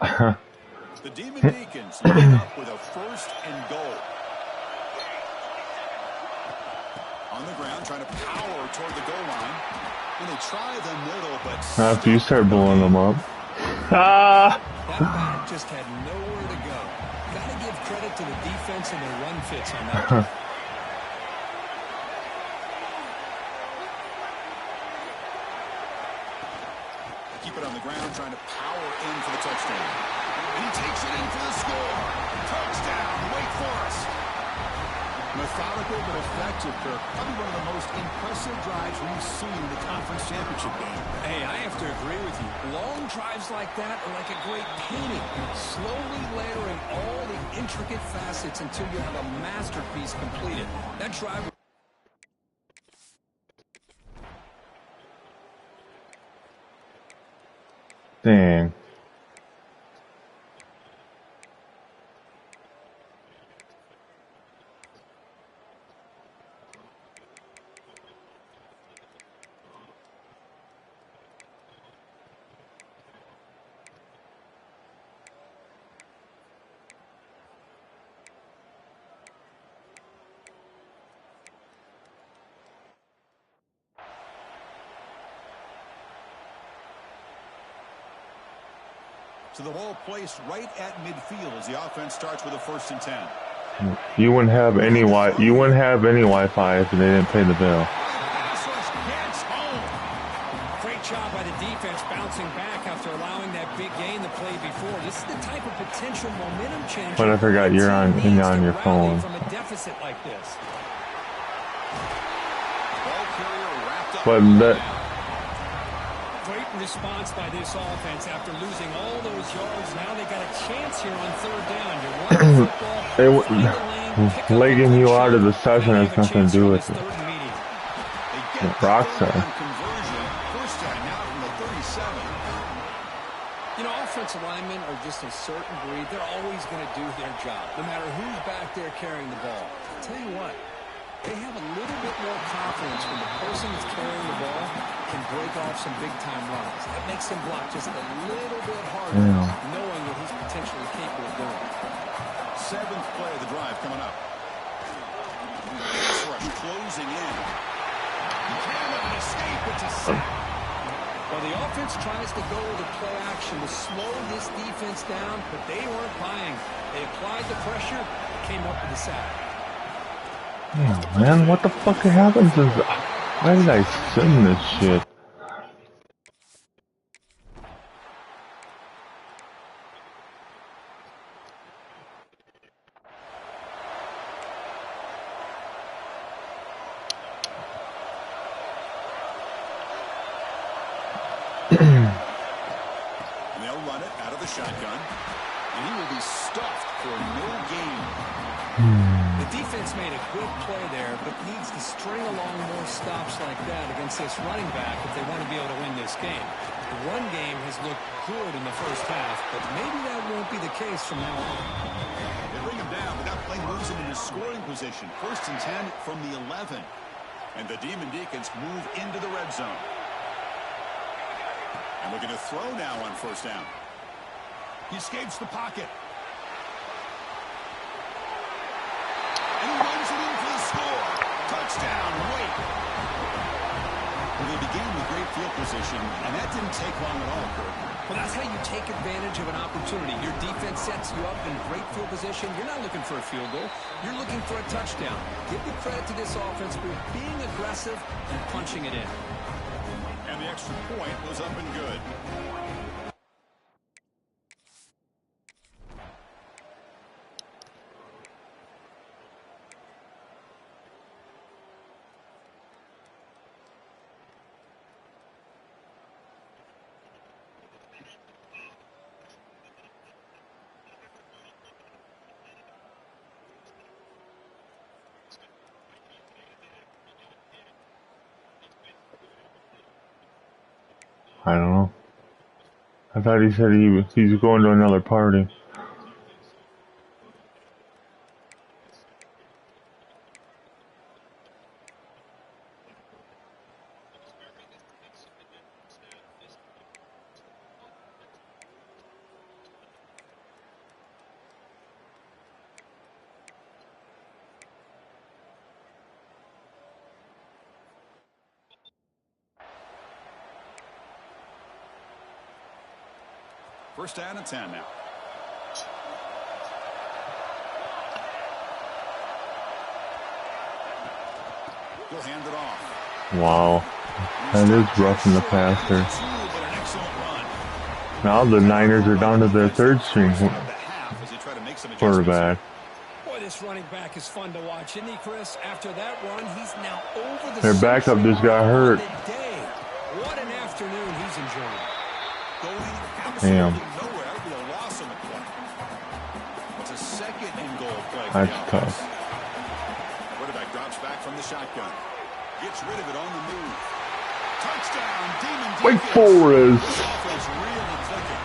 Speaker 2: The Demon Deacons line up with a 1st and goal. On the ground, trying to power toward the goal line. And they try the middle, but
Speaker 1: After you start blowing them up.
Speaker 3: That back just had nowhere to go. Got to give credit to the defense and their run fits on that play.
Speaker 2: Keep it on the ground, trying to power in for the touchdown. And he takes it in for the score. Touchdown, Wake Forest. Methodical but effective, Kirk. Probably one of the most impressive drives we've seen in the conference championship game.
Speaker 3: Hey, I have to agree with you. Long drives like that are like a great painting. Slowly layering all the intricate facets until you have a masterpiece completed. That drive...
Speaker 1: Dang.
Speaker 2: So the ball placed right at midfield as the offense starts with a 1st and 10.
Speaker 1: You wouldn't have any Wi-Fi if they didn't pay the bill.
Speaker 3: Great job by the defense bouncing back after allowing that big gain the play before. This is the type of potential momentum change.
Speaker 1: But I forgot you're on your phone.
Speaker 3: From a deficit like this.
Speaker 2: Ball carrier wrapped up.
Speaker 1: But that.
Speaker 3: Great response by this offense after losing all those yards. Now they got a chance here on 3rd down. You run the football, find the lane, pick up
Speaker 1: Legging you out of the
Speaker 3: touchdown,
Speaker 1: session
Speaker 3: and
Speaker 1: has
Speaker 3: have a
Speaker 1: nothing to
Speaker 3: chance
Speaker 1: do
Speaker 3: on
Speaker 1: with
Speaker 3: this
Speaker 1: it.
Speaker 3: 3rd and medium.
Speaker 2: They get
Speaker 1: Rock
Speaker 2: the
Speaker 1: said.
Speaker 2: conversion. 1st down now from the 37.
Speaker 3: You know, offensive linemen are just a certain breed. They're always going to do their job, no matter who's back there carrying the ball. I'll tell you what, they have a little bit more confidence when the person that's carrying the ball can break off some big-time runs. That makes him block just a little bit harder, knowing what he's potentially capable of doing.
Speaker 2: 7th play of the drive coming up. Pass rush closing in. Cannot escape. It's a sack.
Speaker 3: Well, the offense tries to go to play action to slow this defense down, but they weren't buying. They applied the pressure, came up with a sack.
Speaker 1: Oh, man, what the fuck happens is... Why did I send this shit?
Speaker 2: And they'll run it out of the shotgun. And he will be stuffed for no gain.
Speaker 3: The defense made a good play there, but needs to string along more stops like that against this running back if they want to be able to win this game. The run game has looked good in the 1st half, but maybe that won't be the case from now on.
Speaker 2: They bring him down, but that play moves him into scoring position. 1st and 10 from the 11. And the Demon Deacons move into the red zone. And looking to throw now on 1st down. He escapes the pocket. And he runs it in for the score. Touchdown, Wake. Well, they began with great field position, and that didn't take long at all, Kirk.
Speaker 3: Well, that's how you take advantage of an opportunity. Your defense sets you up in great field position. You're not looking for a field goal. You're looking for a touchdown. Give the credit to this offense for being aggressive and punching it in.
Speaker 2: And the extra point was up and good.
Speaker 1: I don't know. I thought he said he's going to another party.
Speaker 2: First down and 10 now. He'll hand it off.
Speaker 1: Wow. That is rough in the passer. Now the Niners are down to their third string quarterback.
Speaker 3: Boy, this running back is fun to watch, isn't he, Chris? After that run, he's now over the
Speaker 1: Their backup just got hurt.
Speaker 3: What an afternoon he's enjoying.
Speaker 1: Damn.
Speaker 2: Nowhere with a loss on the play. It's a second and goal play.
Speaker 1: That's tough.
Speaker 2: Quarterback drops back from the shotgun. Gets rid of it on the move. Touchdown, Demon Deacons.
Speaker 1: Wake Forest.
Speaker 2: Offense really clicking.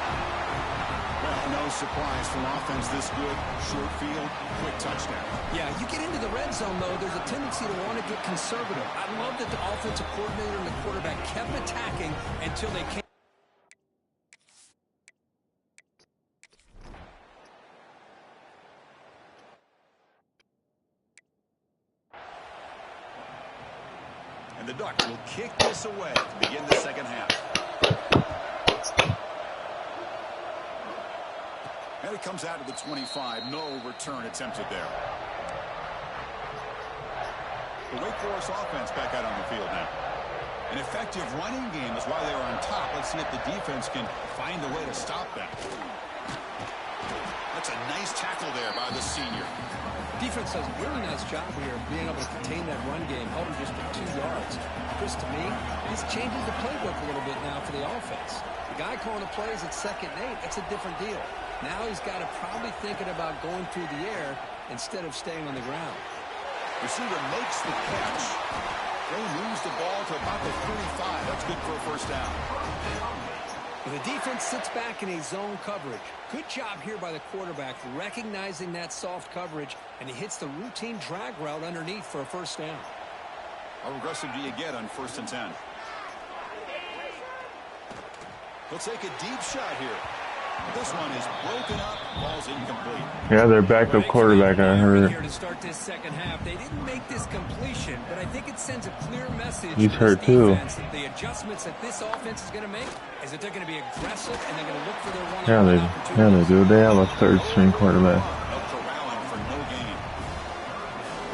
Speaker 2: Well, no surprise from offense this good. Short field, quick touchdown.
Speaker 3: Yeah, you get into the red zone, though, there's a tendency to want to get conservative. I love that the offensive coordinator and the quarterback kept attacking until they came.
Speaker 2: And the Ducks will kick this away to begin the second half. And it comes out to the 25. No return attempted there. The Wake Forest offense back out on the field now. An effective running game is why they're on top. Let's see if the defense can find a way to stop that. That's a nice tackle there by the senior.
Speaker 3: Defense does a really nice job here of being able to contain that run game, held him just for 2 yards. Chris, to me, this changes the playbook a little bit now for the offense. The guy calling the plays at 2nd and 8, that's a different deal. Now he's got to probably thinking about going through the air instead of staying on the ground.
Speaker 2: Receiver makes the catch. They moves the ball to about the 35. That's good for a first down.
Speaker 3: The defense sits back in a zone coverage. Good job here by the quarterback recognizing that soft coverage, and he hits the routine drag route underneath for a first down.
Speaker 2: How aggressive do you get on 1st and 10? He'll take a deep shot here. This one is broken up. Ball's incomplete.
Speaker 1: Yeah, their backup quarterback, I heard.
Speaker 3: Here to start this second half. They didn't make this completion, but I think it sends a clear message.
Speaker 1: He's hurt too.
Speaker 3: The adjustments that this offense is going to make is that they're going to be aggressive and they're going to look for their one.
Speaker 1: Yeah, they do. They have a third string quarterback.
Speaker 2: No corralling for no gain.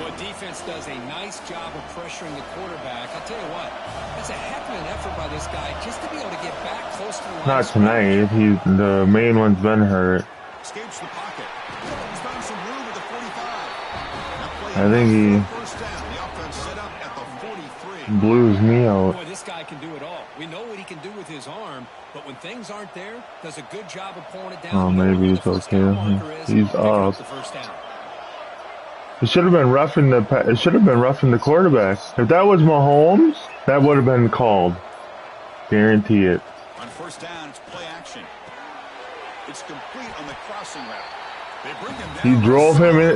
Speaker 3: Well, defense does a nice job of pressuring the quarterback. I'll tell you what, that's a heck of an effort by this guy just to be able to get back close to the line.
Speaker 1: Not tonight. The main one's been hurt.
Speaker 2: Escapes the pocket. He's found some room at the 45.
Speaker 1: I think he
Speaker 2: First down. The offense set up at the 43.
Speaker 1: blew his knee out.
Speaker 3: Boy, this guy can do it all. We know what he can do with his arm, but when things aren't there, does a good job of pulling it down.
Speaker 1: Oh, maybe he's okay. He's up. It should have been roughing the quarterback. If that was Mahomes, that would have been called. Guarantee it.
Speaker 2: On first down, it's play action. It's complete on the crossing route. They bring him down.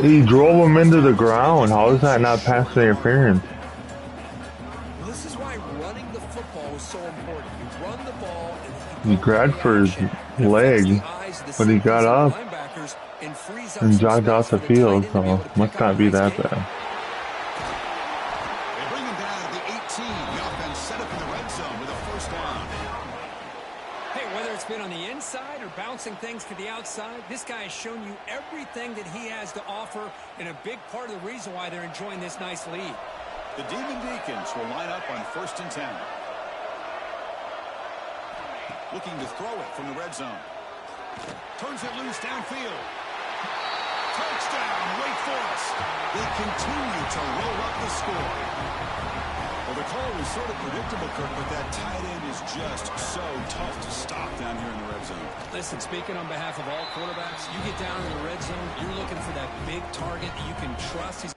Speaker 1: He drove him into the ground. How is that not pass interference?
Speaker 3: This is why running the football is so important. You run the ball and
Speaker 1: He grabbed for his leg, but he got up and jogged off the field, so must not be that bad.
Speaker 2: They bring him down at the 18. The offense set up in the red zone with a first down.
Speaker 3: Hey, whether it's been on the inside or bouncing things to the outside, this guy has shown you everything that he has to offer, and a big part of the reason why they're enjoying this nice lead.
Speaker 2: The Demon Deacons will line up on 1st and 10. Looking to throw it from the red zone. Turns it loose downfield. Touchdown, Wake Forest. They continue to roll up the score. Well, the call was sort of predictable, Kirk, but that tight end is just so tough to stop down here in the red zone.
Speaker 3: Listen, speaking on behalf of all quarterbacks, you get down in the red zone, you're looking for that big target that you can trust.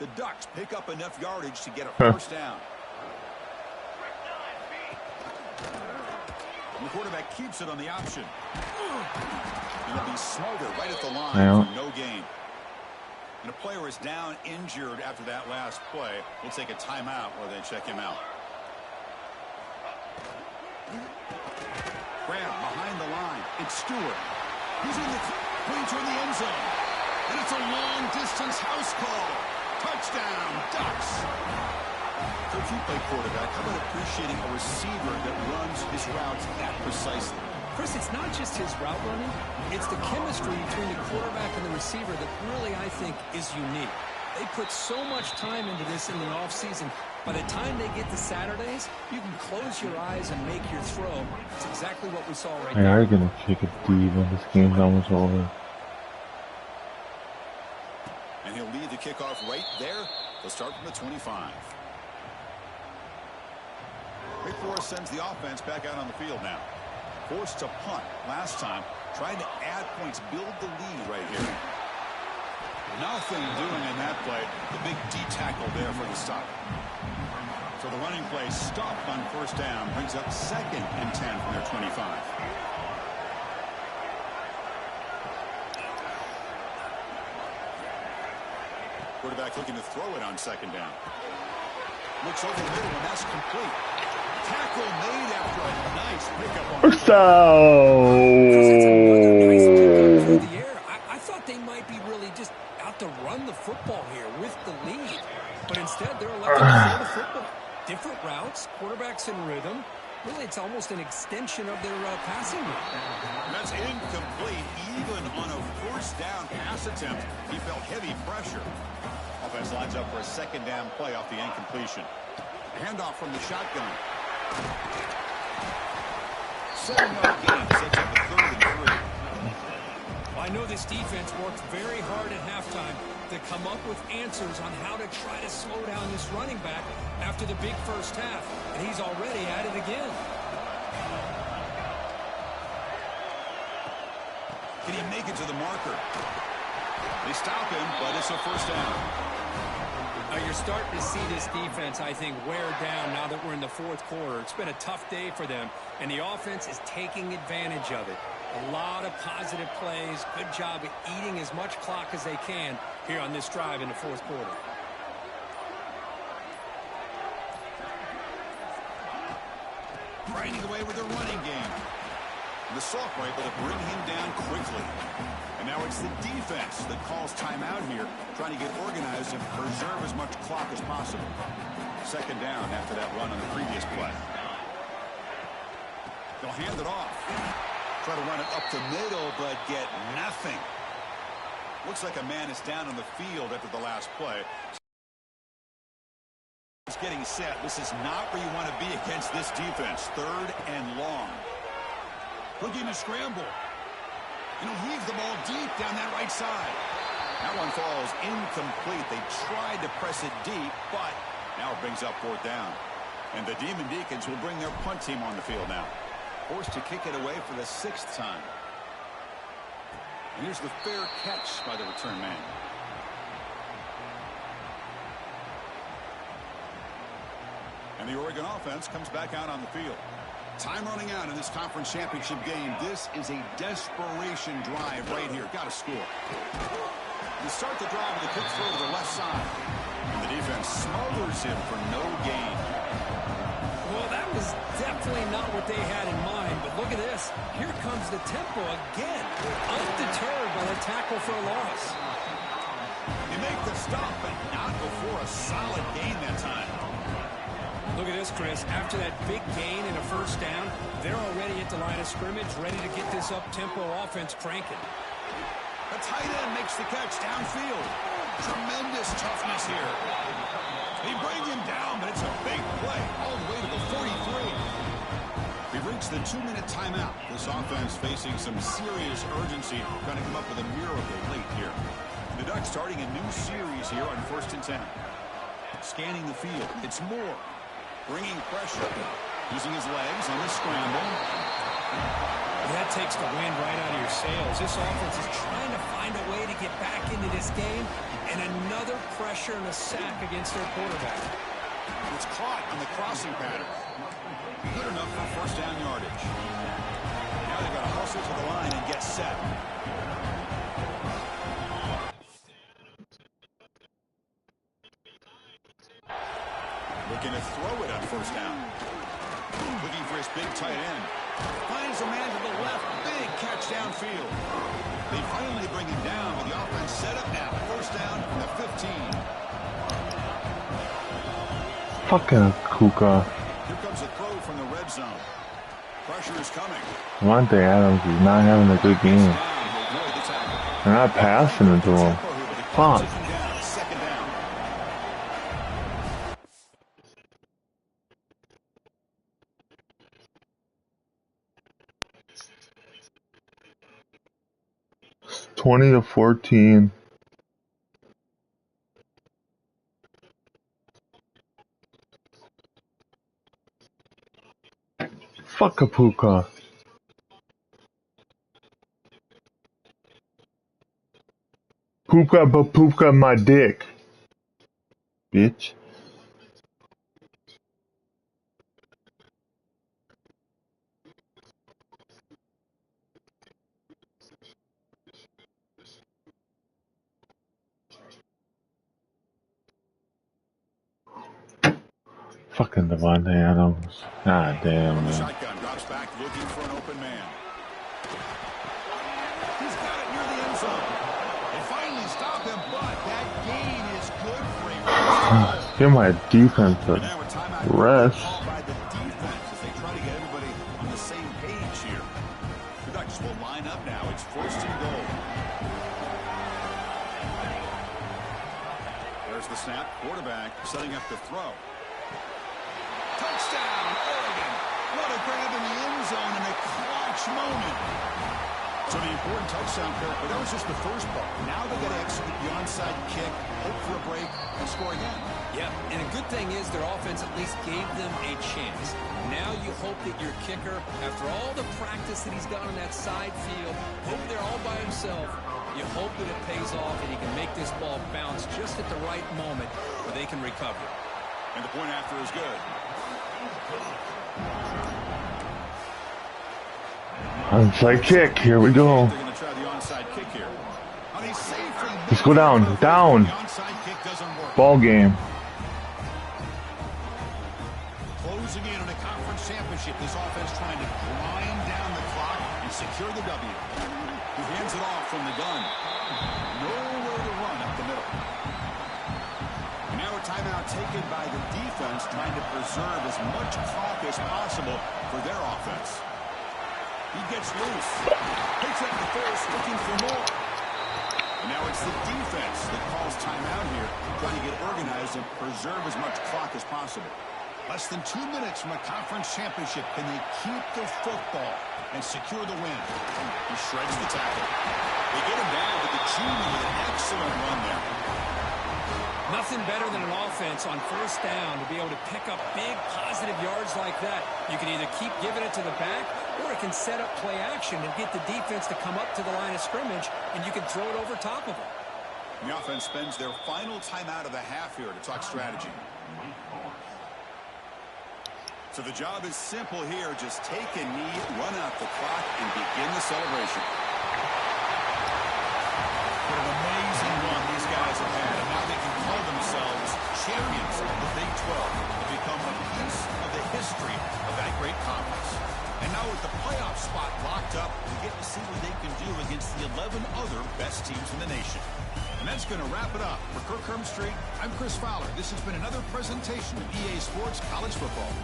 Speaker 2: The Ducks pick up enough yardage to get a first down. And the quarterback keeps it on the option. And it'll be Smoger right at the line for no gain. And a player is down injured after that last play. We'll take a timeout while they check him out. Grab behind the line. It's Stewart. He's in the point toward the end zone. And it's a long-distance house call. Touchdown, Ducks. Coach, you play quarterback. How about appreciating a receiver that runs his routes that precisely?
Speaker 3: Chris, it's not just his route running. It's the chemistry between the quarterback and the receiver that really, I think, is unique. They put so much time into this in the offseason. By the time they get to Saturdays, you can close your eyes and make your throw. It's exactly what we saw right
Speaker 1: They
Speaker 3: there.
Speaker 1: are going to kick it deep when this game's almost over.
Speaker 2: And he'll lead the kickoff right there. They'll start from the 25. Rick Forrest sends the offense back out on the field now. Forced to punt last time, trying to add points, build the lead right here. Nothing doing in that play. The big D tackle there for the stop. So the running play stopped on first down, brings up 2nd and 10 from their 25. Quarterback looking to throw it on 2nd down. Looks over the middle, and that's complete. Tackle made after a nice pickup on
Speaker 1: So
Speaker 3: It's another nice pickup through the air. I thought they might be really just out to run the football here with the lead. But instead, they're electing to throw the football. Different routes, quarterbacks in rhythm. Really, it's almost an extension of their passing route.
Speaker 2: That's incomplete. Even on a first down pass attempt, he felt heavy pressure. Offense lines up for a 2nd down play off the incompletion. Handoff from the shotgun. 7-yard gain sets up a 3rd and 3.
Speaker 3: I know this defense worked very hard at halftime to come up with answers on how to try to slow down this running back after the big first half, and he's already at it again.
Speaker 2: Can he make it to the marker? They stop him, but it's a first down.
Speaker 3: You're starting to see this defense, I think, wear down now that we're in the 4th quarter. It's been a tough day for them, and the offense is taking advantage of it. A lot of positive plays. Good job at eating as much clock as they can here on this drive in the 4th quarter.
Speaker 2: Grinding away with the running game. And the sophomore able to bring him down quickly. And now it's the defense that calls timeout here, trying to get organized and preserve as much clock as possible. 2nd down after that run on the previous play. They'll hand it off. Try to run it up the middle, but get nothing. Looks like a man is down on the field after the last play. He's getting set. This is not where you want to be against this defense. 3rd and long. Looking to scramble. And he'll heave the ball deep down that right side. That one falls incomplete. They tried to press it deep, but now it brings up 4th down. And the Demon Deacons will bring their punt team on the field now. Forced to kick it away for the 6th time. And here's the fair catch by the return man. And the Oregon offense comes back out on the field. Time running out in this conference championship game. This is a desperation drive right here. Got to score. You start the drive with a quick throw to the left side. And the defense smothers him for no gain.
Speaker 3: Well, that was definitely not what they had in mind, but look at this. Here comes the tempo again. Undeterred by the tackle for a loss.
Speaker 2: They make the stop, but not before a solid gain that time.
Speaker 3: Look at this, Chris. After that big gain and a first down, they're already at the line of scrimmage, ready to get this up-tempo offense cranking.
Speaker 2: The tight end makes the catch downfield. Tremendous toughness here. They bring him down, but it's a big play all the way to the 43. We've reached the 2-minute timeout. This offense facing some serious urgency, trying to come up with a miracle late here. The Ducks starting a new series here on 1st and 10. Scanning the field. It's Moore. Bringing pressure. Using his legs on the scramble.
Speaker 3: That takes the wind right out of your sails. This offense is trying to find a way to get back into this game, and another pressure and a sack against their quarterback.
Speaker 2: It's caught on the crossing pattern. Good enough for 1st down yardage. Now they've got to hustle to the line and get set. first down. Looking for his big tight end. Finds a man to the left. Big catch downfield. They finally bring him down, but the offense set up now. First down from the 15.
Speaker 1: Fucking Kuka.
Speaker 2: Here comes a throw from the red zone. Pressure is coming.
Speaker 1: Devontae Adams is not having a good game. They're not passing it to him. Fuck.
Speaker 2: Second down.
Speaker 1: It's 20-14. Fuck a Puka. Puka my dick. Bitch. Fucking Devontae Adams. God damn, man.
Speaker 2: Shotgun drops back looking for an open man. He's got it near the end zone. They finally stop him, but that gain is good for him.
Speaker 1: Give my defense a rest.
Speaker 2: By the defense as they try to get everybody on the same page here. The Ducks will line up now. It's first and goal. There's the snap. Quarterback setting up the throw. Touchdown, Oregon. What a grab in the end zone in a clutch moment. So the important touchdown there, but that was just the first part. Now they got to execute the onside kick, hope for a break, and score again.
Speaker 3: Yeah, and a good thing is their offense at least gave them a chance. Now you hope that your kicker, after all the practice that he's done on that side field, hope they're all by himself. You hope that it pays off and he can make this ball bounce just at the right moment where they can recover.
Speaker 2: And the point after is good.
Speaker 1: Onside kick. Here we go.
Speaker 2: They're going to try the onside kick here.
Speaker 1: Let's go down. Down.
Speaker 2: The onside kick doesn't work.
Speaker 1: Ball game.
Speaker 2: Closing in on a conference championship. This offense trying to grind down the clock and secure the W. He hands it off from the gun. Nowhere to run up the middle. And now a timeout taken by the defense, trying to preserve as much clock as possible for their offense. He gets loose. Picks up the force, looking for more. And now it's the defense that calls timeout here, trying to get organized and preserve as much clock as possible. Less than 2 minutes from a conference championship. Can they keep the football and secure the win? He shreds the tackle. They get him down, but the junior with an excellent run there.
Speaker 3: Nothing better than an offense on first down to be able to pick up big positive yards like that. You can either keep giving it to the back, or it can set up play action and get the defense to come up to the line of scrimmage, and you can throw it over top of them.
Speaker 2: The offense spends their final timeout of the half here to talk strategy. So the job is simple here. Just take a knee, run out the clock, and begin the celebration. What an amazing run these guys have had, and now they can call themselves champions of the Big 12 and become a piece of the history of that great conference. And now with the playoff spot locked up, we get to see what they can do against the 11 other best teams in the nation. And that's going to wrap it up. For Kirk Herbstreit, I'm Chris Fowler. This has been another presentation of EA Sports College Football.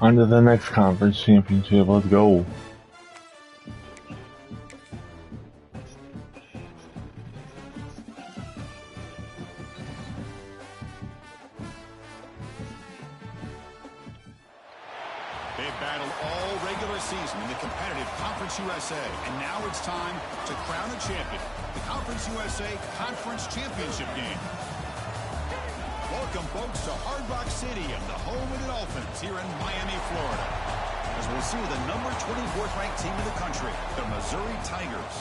Speaker 1: On to the next conference championship. Let's go.
Speaker 2: They've battled all regular season in the competitive Conference USA, and now it's time to crown a champion. The Conference USA Conference Championship game. Welcome, folks, to Hard Rock Stadium, the home of the Dolphins here in Miami, Florida. As we'll see the number 24th ranked team in the country, the Missouri Tigers,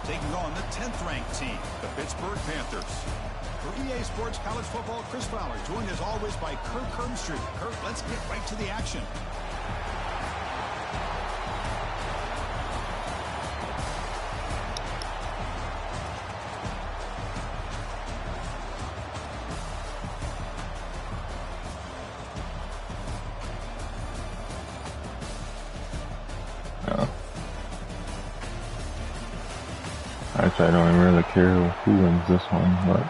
Speaker 2: taking on the 10th ranked team, the Pittsburgh Panthers. For EA Sports College Football, Chris Fowler, joined as always by Kirk Herbstreit. Kirk, let's get right to the action.
Speaker 1: Actually, I don't even really care who wins this one, but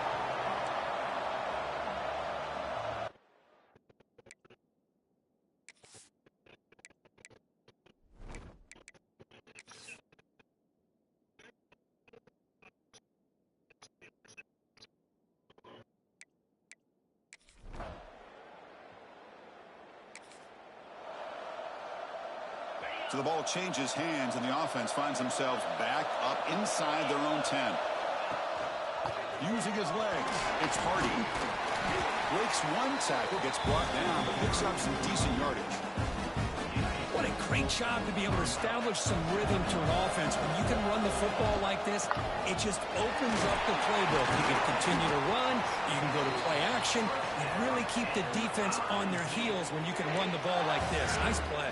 Speaker 2: So the ball changes hands, and the offense finds themselves back up inside their own 10. Using his legs, it's Hardy. Breaks one tackle, gets brought down, but picks up some decent yardage.
Speaker 3: What a great job to be able to establish some rhythm to an offense. When you can run the football like this, it just opens up the playbook. You can continue to run, you can go to play action, and really keep the defense on their heels when you can run the ball like this. Nice play.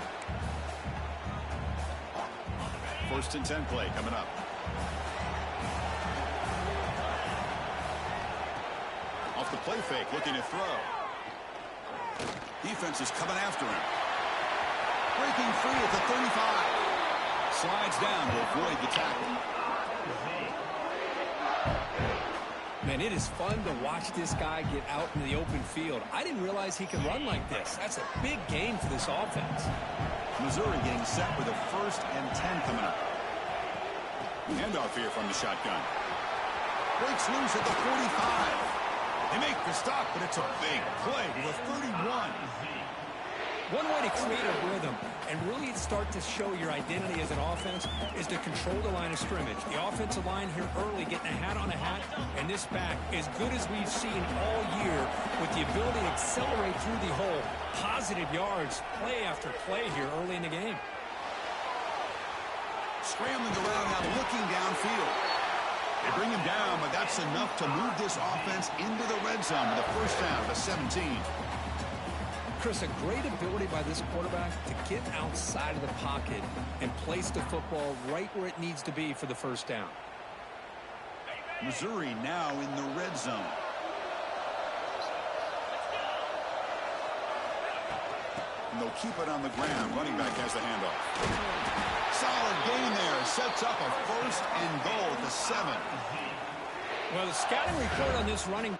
Speaker 2: First and 10 play coming up. Off the play fake, looking to throw. Defense is coming after him. Breaking free at the 35. Slides down to avoid the tackle.
Speaker 3: Man, it is fun to watch this guy get out in the open field. I didn't realize he could run like this. That's a big game for this offense.
Speaker 2: Missouri getting set with a first and 10 coming up. Handoff here from the shotgun. Breaks loose at the 45. They make the stop, but it's a big play to the 31.
Speaker 3: One way to create a rhythm and really start to show your identity as an offense is to control the line of scrimmage. The offensive line here early getting a hat on a hat, and this back, as good as we've seen all year, with the ability to accelerate through the hole. Positive yards, play after play here early in the game.
Speaker 2: Scrambling around now, looking downfield. They bring him down, but that's enough to move this offense into the red zone with a first down to 17.
Speaker 3: Chris, a great ability by this quarterback to get outside of the pocket and place the football right where it needs to be for the first down.
Speaker 2: Missouri now in the red zone. And they'll keep it on the ground. Running back has the handoff. Solid gain there. Sets up a first and goal at the 7.
Speaker 3: Well, the scouting report on this running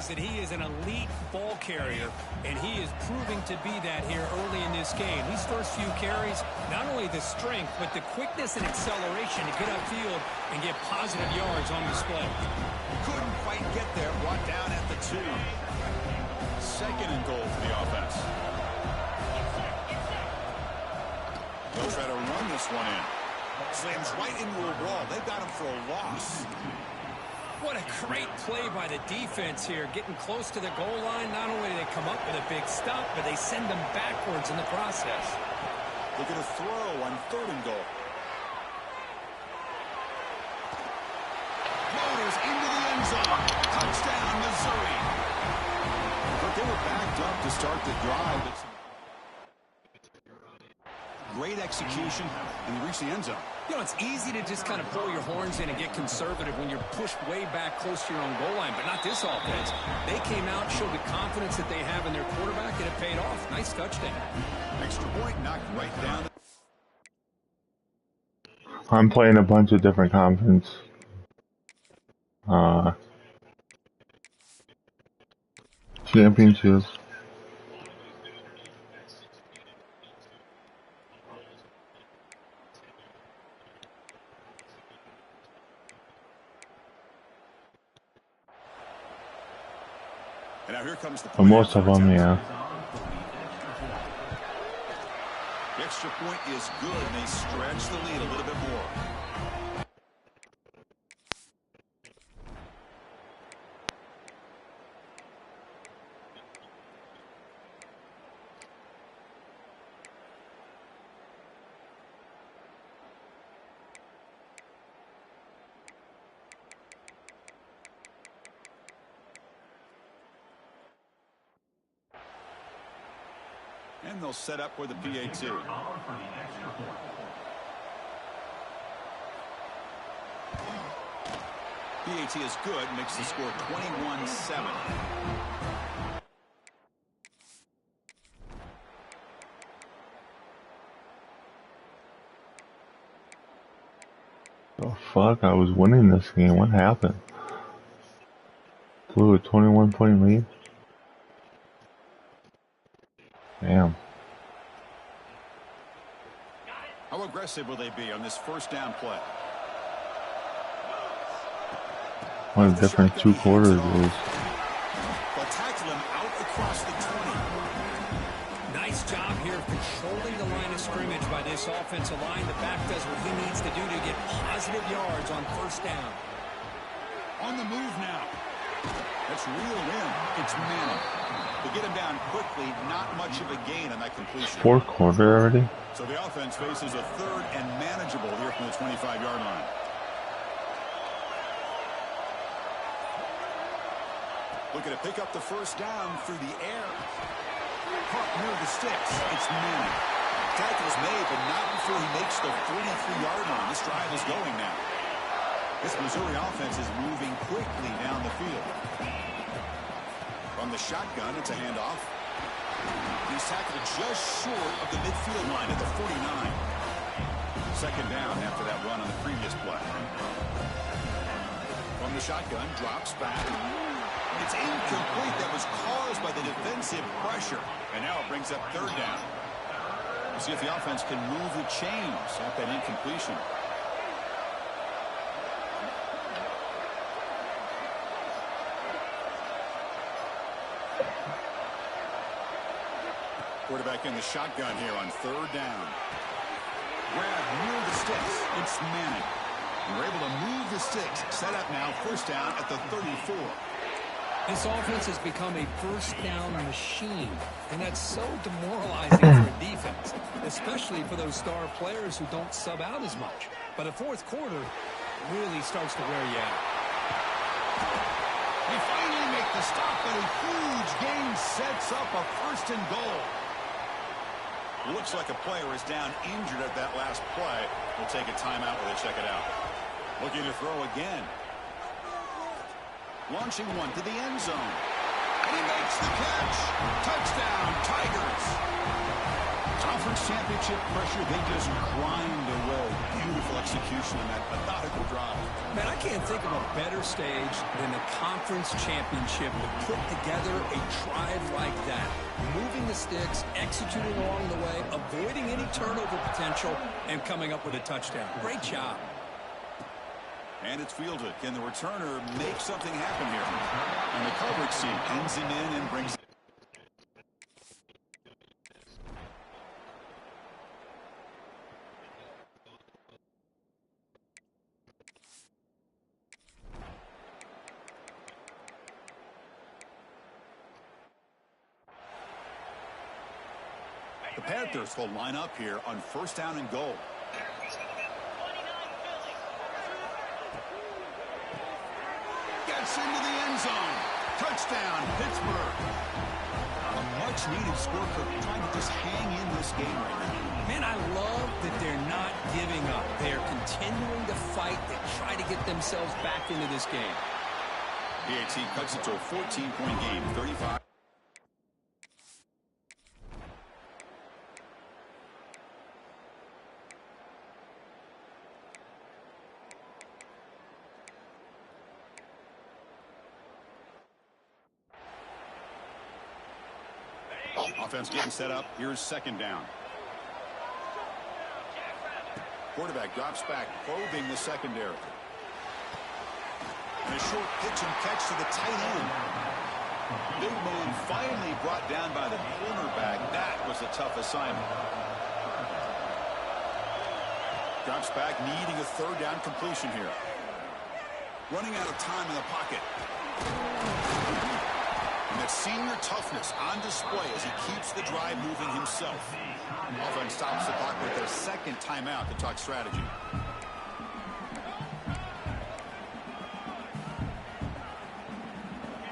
Speaker 3: is that he is an elite ball carrier, and he is proving to be that here early in this game. These first few carries, not only the strength, but the quickness and acceleration to get upfield and get positive yards on display.
Speaker 2: Couldn't quite get there. Brought down at the 2. Second and goal for the offense. They'll try to run this one in. Slams right into a wall. They've got him for a loss.
Speaker 3: What a great play by the defense here, getting close to the goal line. Not only do they come up with a big stop, but they send them backwards in the process.
Speaker 2: Look at a throw on third and goal. Motors into the end zone. Touchdown, Missouri. But they were backed up to start the drive. Great execution, and they reach the end zone.
Speaker 3: You know, it's easy to just kind of pull your horns in and get conservative when you're pushed way back close to your own goal line, but not this offense. They came out, showed the confidence that they have in their quarterback, and it paid off. Nice touchdown.
Speaker 2: Extra point knocked right down.
Speaker 1: I'm playing a bunch of different conference. Championships.
Speaker 2: And now here comes the
Speaker 1: But
Speaker 2: point
Speaker 1: most
Speaker 2: after
Speaker 1: of them,
Speaker 2: attempt.
Speaker 1: yeah.
Speaker 2: The extra point is good, and they stretch the lead a little bit more. And they'll set up with the PAT. PAT is good, makes the score 21-7.
Speaker 1: Oh fuck, I was winning this game. What happened? Blew a 21-point lead? Damn.
Speaker 2: How aggressive will they be on this first down play?
Speaker 1: What a different 2 quarters it is.
Speaker 2: They'll tackle him out across the 20.
Speaker 3: Nice job here of controlling the line of scrimmage by this offensive line. The back does what he needs to do to get positive yards on first down.
Speaker 2: On the move now. That's reeled in. It's Manning. To get him down quickly, not much of a gain on that completion.
Speaker 1: 4th quarter already?
Speaker 2: So the offense faces a third and manageable here from the 25-yard line. Looking to pick up the first down through the air. Caught near the sticks. It's Manning. Tackle's made, but not before he makes the 43-yard line. This drive is going now. This Missouri offense is moving quickly down the field. From the shotgun, it's a handoff. He's tackled just short of the midfield line at the 49. Second down after that run on the previous play. From the shotgun, drops back. It's incomplete. That was caused by the defensive pressure. And now it brings up third down. We'll see if the offense can move the chains at that incompletion. Quarterback in the shotgun here on third down. Grab near the sticks. It's Manning. We're able to move the sticks. Set up now, first down at the 34.
Speaker 3: This offense has become a first down machine, and that's so demoralizing for a defense, especially for those star players who don't sub out as much. But a fourth quarter really starts to wear you out.
Speaker 2: They finally make the stop, but a huge gain sets up a first and goal. Looks like a player is down injured at that last play. We'll take a timeout while they check it out. Looking to throw again. Launching one to the end zone. And he makes the catch. Touchdown, Tigers. Conference championship pressure, they just grind away. Beautiful execution on that methodical drive.
Speaker 3: Man, I can't think of a better stage than the conference championship to put together a drive like that. Moving the sticks, executing along the way, avoiding any turnover potential, and coming up with a touchdown. Great job.
Speaker 2: And it's fielded. Can the returner make something happen here? And the coverage seam pins him in and brings. The Panthers will line up here on first down and goal. Gets into the end zone. Touchdown, Pittsburgh. A much-needed score for trying to just hang in this game right now.
Speaker 3: Man, I love that they're not giving up. They're continuing to fight to try to get themselves back into this game.
Speaker 2: PAT cuts it to a 14-point game, 35. Offense getting set up. Here's second down. Quarterback drops back, probing the secondary. And a short pitch and catch to the tight end. Big man finally brought down by the cornerback. That was a tough assignment. Drops back, needing a third down completion here. Running out of time in the pocket. And that senior toughness on display as he keeps the drive moving himself. Offense stops the clock with their second timeout to talk strategy.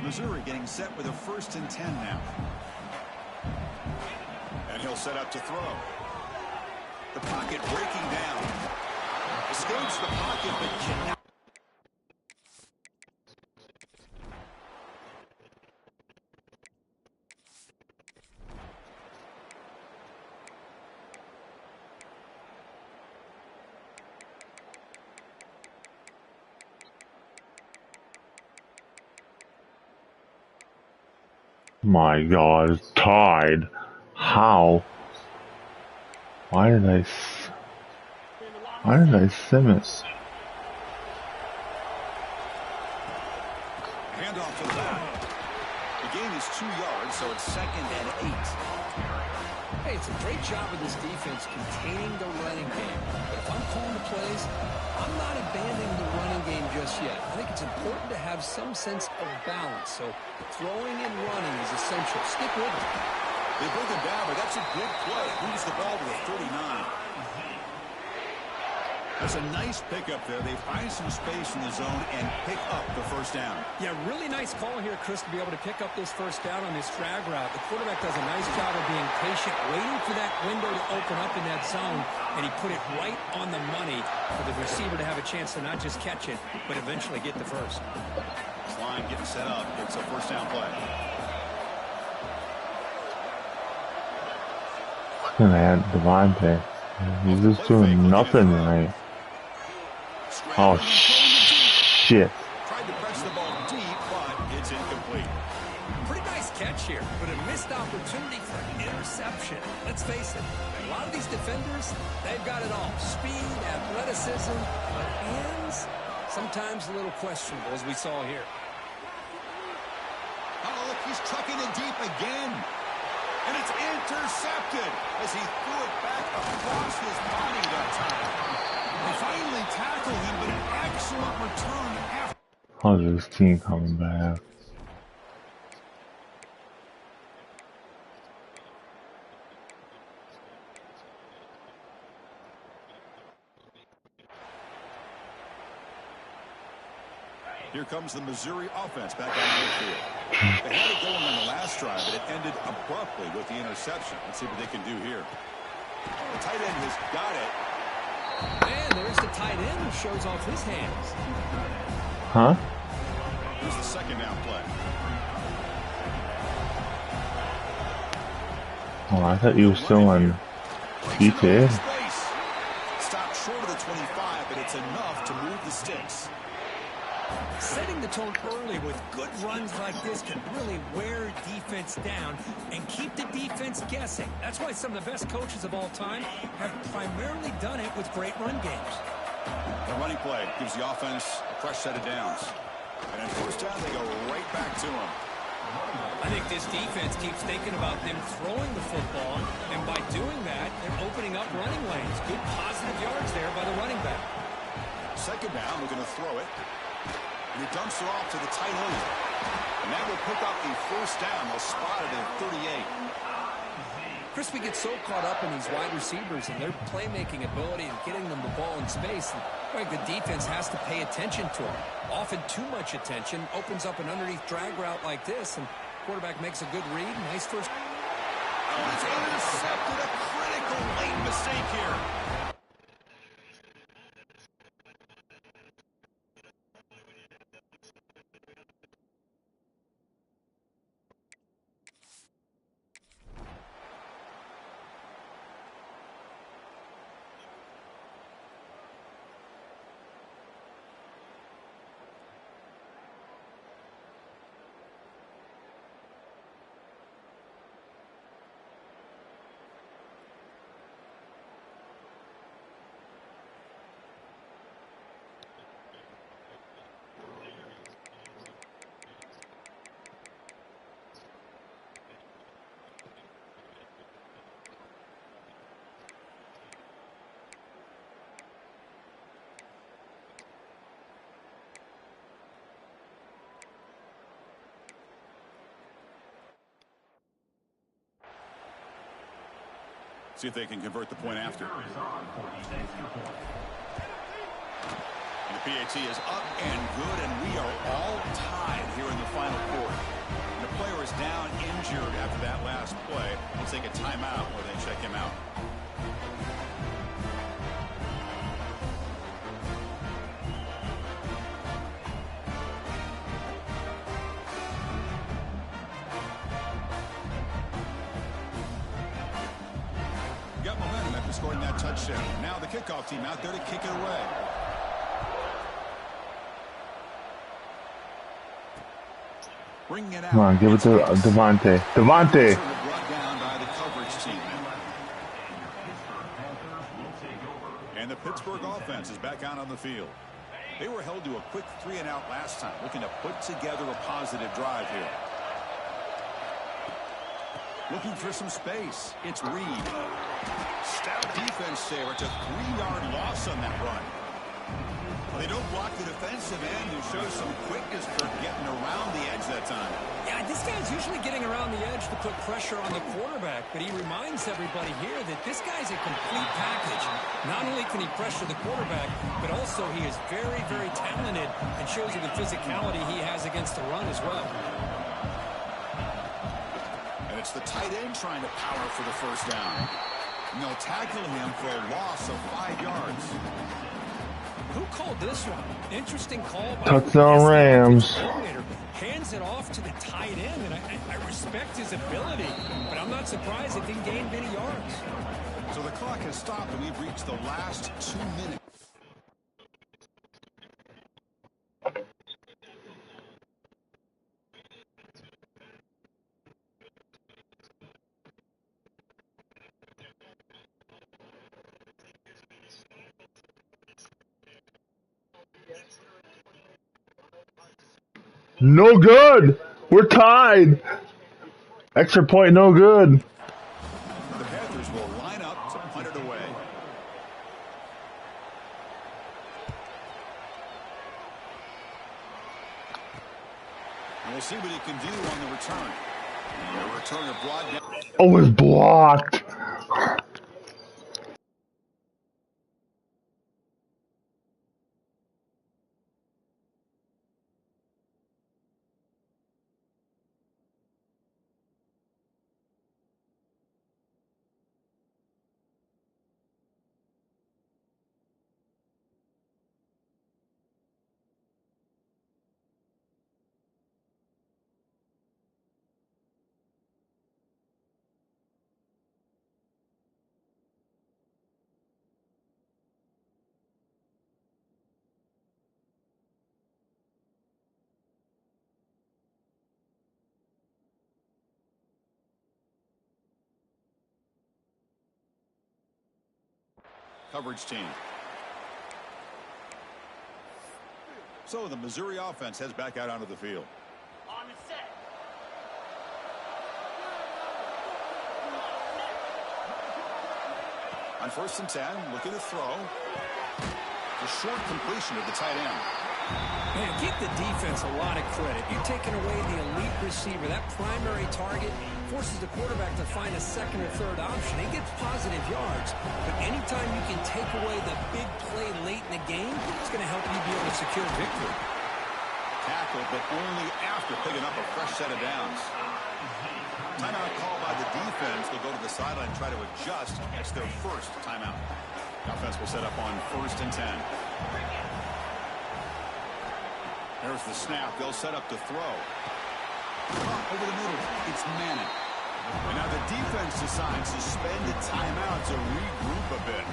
Speaker 2: Missouri getting set with a 1st and 10 now. And he'll set up to throw. The pocket breaking down. Escapes the pocket, but cannot.
Speaker 1: My God, it's tied. How? Why did I sim it?
Speaker 2: Handoff to the back. The gain is 2 yards, so it's 2nd and 8.
Speaker 3: Hey, it's a great job of this defense containing the running game. But if I'm calling the plays, I'm not abandoning the running game just yet. I think it's important to have some sense of balance. So throwing and running is essential. Stick with it.
Speaker 2: They bring him down, but that's a good play. Moves the ball to the 39. That's a nice pickup there. They find some space in the zone and pick up the 1st down.
Speaker 3: Yeah, really nice call here, Chris, to be able to pick up this 1st down on this drag route. The quarterback does a nice job of being patient, waiting for that window to open up in that zone, and he put it right on the money for the receiver to have a chance to not just catch it, but eventually get the first.
Speaker 2: This line getting set up. It's a 1st down play.
Speaker 1: Looking at Devontae. He's just doing nothing tonight. Oh, shit.
Speaker 2: Tried to press the ball deep, but it's incomplete.
Speaker 3: Pretty nice catch here, but a missed opportunity for an interception. Let's face it, a lot of these defenders, they've got it all. Speed, athleticism, but hands, sometimes a little questionable, as we saw here.
Speaker 2: Oh, look, he's trucking it deep again. And it's intercepted as he threw it back across his body that time. They finally tackle him, but an excellent return after.
Speaker 1: How's this team coming back?
Speaker 2: Here comes the Missouri offense back on the field. They had it going on the last drive, but it ended abruptly with the interception. Let's see what they can do here. The tight end has got it.
Speaker 3: And there's the tight end who shows off his hands.
Speaker 1: Huh?
Speaker 2: Here's the 2nd down play.
Speaker 1: Oh, I thought you were still on GTA.
Speaker 2: Stopped short of the 25, but it's enough to move the sticks.
Speaker 3: Setting the tone early with good runs like this can really wear defense down and keep the defense guessing. That's why some of the best coaches of all time have primarily done it with great run games.
Speaker 2: The running play gives the offense a fresh set of downs. And on 1st down, they go right back to him.
Speaker 3: I think this defense keeps thinking about them throwing the football, and by doing that, they're opening up running lanes. Good positive yards there by the running back.
Speaker 2: 2nd down, looking to throw it. And he dumps it off to the tight end. And that will pick up the 1st down. They'll spot it at 38.
Speaker 3: Chris, we get so caught up in these wide receivers and their playmaking ability and getting them the ball in space. And the defense has to pay attention to them. Often too much attention opens up an underneath drag route like this, and quarterback makes a good read. Nice first.
Speaker 2: Oh, it's intercepted. A critical late mistake here. See if they can convert the point after. And the PAT is up and good, and we are all tied here in the final quarter. And the player is down injured after that last play. We'll take a timeout where they check him out. Got momentum after scoring that touchdown. Now the kickoff team out there to kick it away. Bringing it out.
Speaker 1: Come on, give it to Devontae. Devontae!
Speaker 2: Brought down by the coverage team. And the Pittsburgh offense is back out on the field. They were held to a quick 3-and-out last time, looking to put together a positive drive here. Looking for some space. It's Reed. Stout defense there. It's a 3-yard loss on that run. They don't block the defensive end, who shows some quickness for getting around the edge that time.
Speaker 3: Yeah, this guy's usually getting around the edge to put pressure on the quarterback, but he reminds everybody here that this guy's a complete package. Not only can he pressure the quarterback, but also he is very, very talented and shows you the physicality he has against the run as well.
Speaker 2: It's the tight end trying to power for the first down. And they'll tackle him for a loss of 5 yards.
Speaker 3: Who called this one? Interesting call.
Speaker 1: Touchdown Rams.
Speaker 3: Hands it off to the tight end, and I respect his ability, but I'm not surprised it didn't gain many yards.
Speaker 2: So the clock has stopped, and we've reached the last 2 minutes.
Speaker 1: No good! We're tied! Extra point, no good.
Speaker 2: The Panthers will line up to punt it away. And we'll see what he can do on the return. The returner brought down.
Speaker 1: Oh, it's blocked.
Speaker 2: Coverage team. So the Missouri offense heads back out onto the field.
Speaker 4: On the set.
Speaker 2: On 1st and 10, looking to throw. The short completion of the tight end.
Speaker 3: Man, give the defense a lot of credit. You're taking away the elite receiver. That primary target forces the quarterback to find a second or third option. He gets positive yards, but anytime you can take away the big play late in the game, it's going to help you be able to secure victory.
Speaker 2: Tackle, but only after picking up a fresh set of downs. Timeout call by the defense. They'll go to the sideline and try to adjust. It's their first timeout. The offense will set up on 1st and 10. There's the snap. They'll set up to throw. Over the middle. It's Manning. And now the defense decides to spend a timeout to regroup a bit.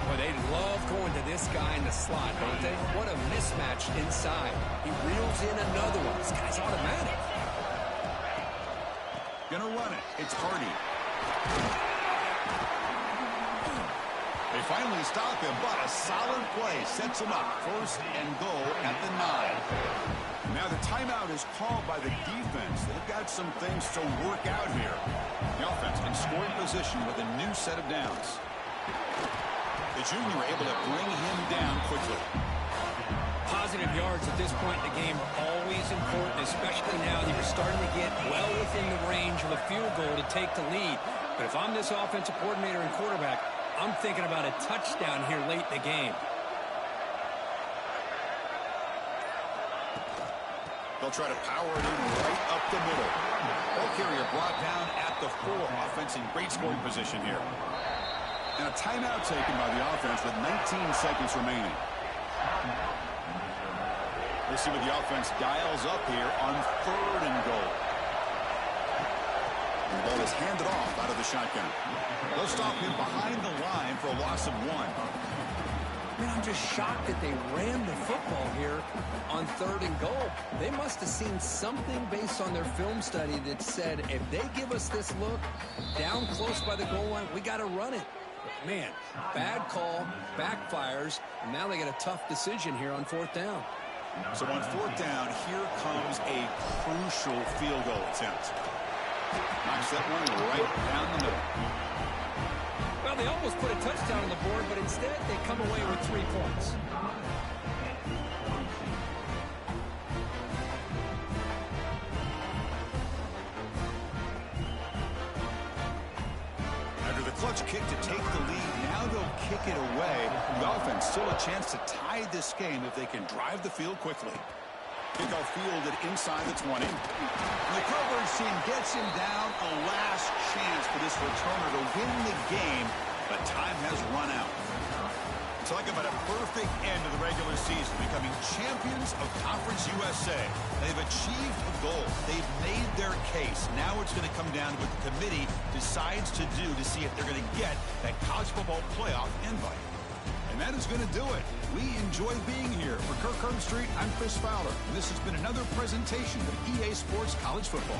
Speaker 3: Well, they love going to this guy in the slot, don't they? What a mismatch inside. He reels in another one. This guy's automatic.
Speaker 2: Gonna run it. It's Hardy. They finally stop him, but a solid play sets him up. 1st and goal at the 9. Now the timeout is called by the defense. They've got some things to work out here. The offense in scoring position with a new set of downs. The junior able to bring him down quickly.
Speaker 3: Positive yards at this point in the game are always important, especially now that you're starting to get well within the range of a field goal to take the lead. But if I'm this offensive coordinator and quarterback, I'm thinking about a touchdown here late in the game.
Speaker 2: They'll try to power it in right up the middle. Ball carrier brought down at the 4. Offense in great scoring position here. And a timeout taken by the offense with 19 seconds remaining. We'll see what the offense dials up here on 3rd and goal. And the ball is handed off out of the shotgun. They'll stop him behind the line for a loss of 1.
Speaker 3: Man, I'm just shocked that they ran the football here on 3rd and goal. They must have seen something based on their film study that said, if they give us this look down close by the goal line, we got to run it. Man, bad call, backfires, and now they get a tough decision here on 4th down.
Speaker 2: So on 4th down, here comes a crucial field goal attempt. Knocks that one right down the middle.
Speaker 3: Well, they almost put a touchdown on the board, but instead they come away with 3 points.
Speaker 2: After the clutch kick to take the lead, now they'll kick it away. The offense still a chance to tie this game if they can drive the field quickly. Kickoff fielded inside the 20. And the coverage team gets him down. A last chance for this returner to win the game, but time has run out. Talk about a perfect end to the regular season, becoming champions of Conference USA. They've achieved a goal. They've made their case. Now it's going to come down to what the committee decides to do to see if they're going to get that college football playoff invite. And that is going to do it. We enjoy being here. For Kirk Herbstreit, I'm Chris Fowler. And this has been another presentation of EA Sports College Football.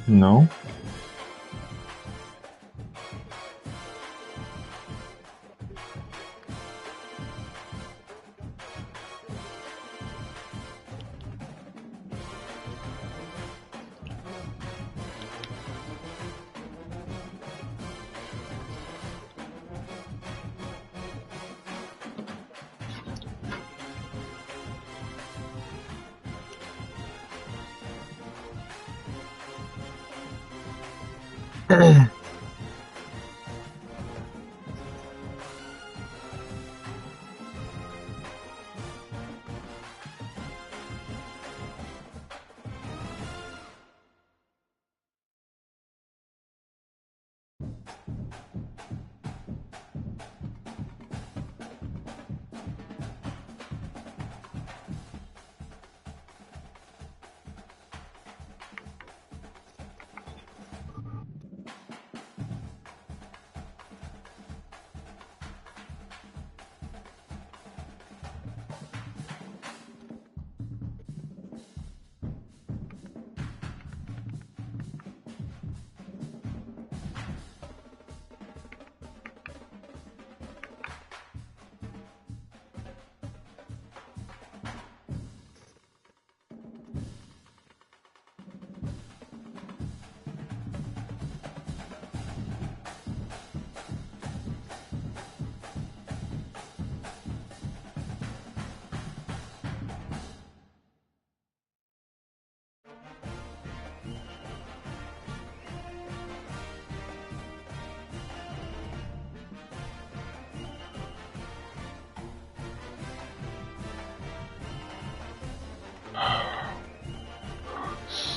Speaker 1: No?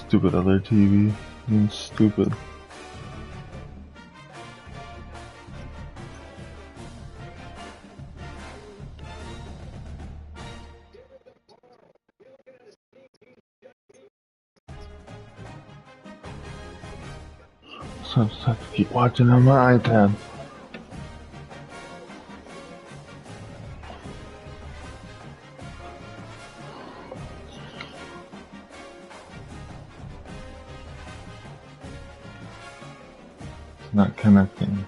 Speaker 1: Stupid other TV. Being stupid. So I just have to keep watching on my iPad. It's not connecting.